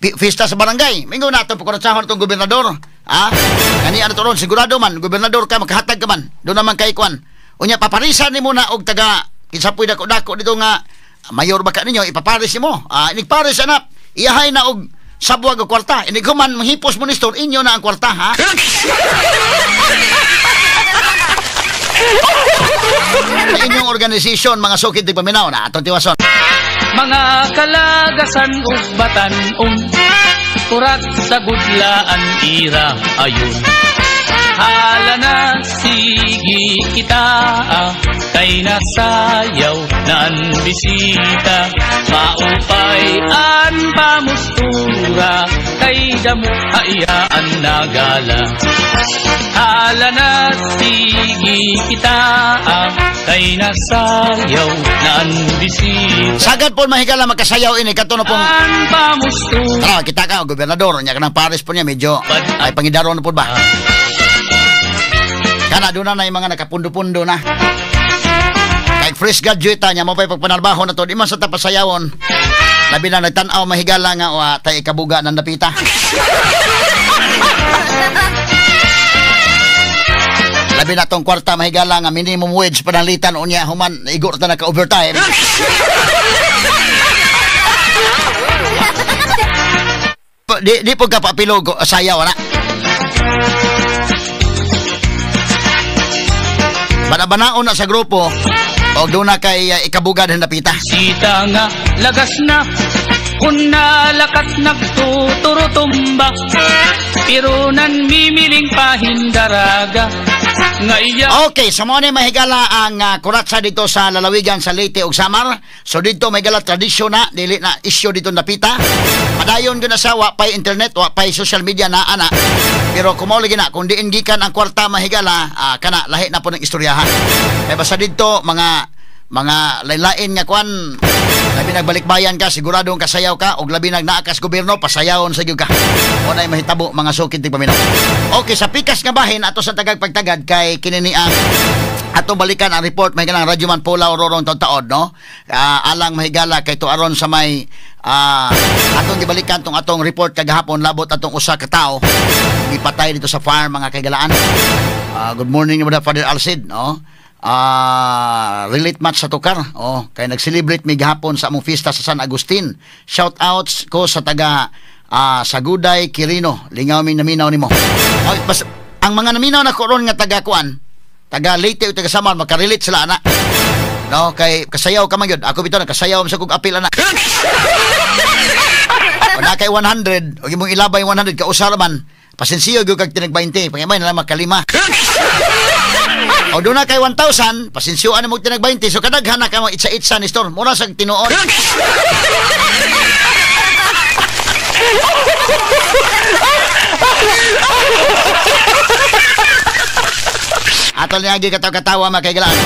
fiesta sa barangay. Mingo na itong pagkurutsahon itong gobernador. Kani ano to ron, sigurado man, gobernador ka, magkahatag ka man. Doon naman kay kuhan. Unya, paparisan ni mo na og taga, kinsapoy dako-dako dito nga, mayor baka ninyo, ipaparis ni mo. Inigparis anap, iyahay na og sabuag o kwarta. Iniguman, mahipos mo ni store, inyo na ang kwarta, ha? Sa inyong organisasyon, mga sukid di paminaw na atong tiwason. Mga kalagasan o batanon, kurat sa gudlaan ira ayon. Hala na sige kita kay nasayaw na an bisita, maupay an pamustura kay damo hayaan nagala. Hala na sige kita kay nasayaw na an bisita. Sagad po mahigala magkasayaw ini katuno pong an pamustura. Kita ka gobernador nya kanang pares po niya medyo ay pangidaron na po ba? Kana doon na yung mga nakapundo-pundo na. Kahit fresh graduate niya, mo pa'y pagpanarbaho na to, di man sa tapasayawon. Labi na nagtanaw, mahigala nga, tayo ikabuga ng napita. Labi na tong kwarta, mahigala nga, minimum wage panalitan, o niya, human, igor na naka-overtime. Di po ka papilog, sayaw na. Banabanaon na sa grupo o doon na kay ikabugad ng napita. Sita nga lagas na kung nalakat nagtuturutumba, pero nan mimiling pahindaraga. Okay, so mo ni mahigala ang kuratsa dito sa lalawigan sa Leyte ug Samar. So dito mahigala tradisyon na, dili na issue dito napita. Padayon gyud na sa wa pay internet, wa pay social media na ana. Pero kumawli na kung diin gikan ang kwarta mahigala, kana lahi na po ng istoryahan. Kay basta dito mga lain-lain nga kwan, labi nagbalik-bayan ka, siguradong kasayaw ka, og labi nagnaakas gobyerno, pasayawon sa gyud ka. O na'y mahitabo mga sukid tig paminaw. Okay, sa pikas nga bahin ato sa tagag pagtagad kay kinini ang ato balikan ang report mahigala Radyo Man Pula Ororong taon-taon, no? Alang mahigala kay to aron sa may atong gibalikan tong atong report kagahapon labot atong usa ka tawo gipatay dito sa farm mga kagalaan. Good morning mga Father Alcid, no? Relate match sa tukar. Kay nag-celebrate mi gahapon sa among fiesta sa San Agustin. Shout outs ko sa taga Saguday, Quirino. Lingaw mi naminaw nimo. Ang mga naminaw na koron nga taga kuan, taga Leyte o taga Samar makarelate sila ana. No, kay kasayaw ka man gyud. Ako bitaw nakasayaw sa kog apil ana. O na kay 100, o imong ilabay 100 ka usa man. Pasensiyo gyud kag tinag 20, pangimay na lang makalima. O doon na kay 1,000, pasensyoan mo tinag 20, so kadaghan na ka mo itsa-itsa ni Storm. Mura sa tinuod. Atol niya katawa-katawa makaigalaan.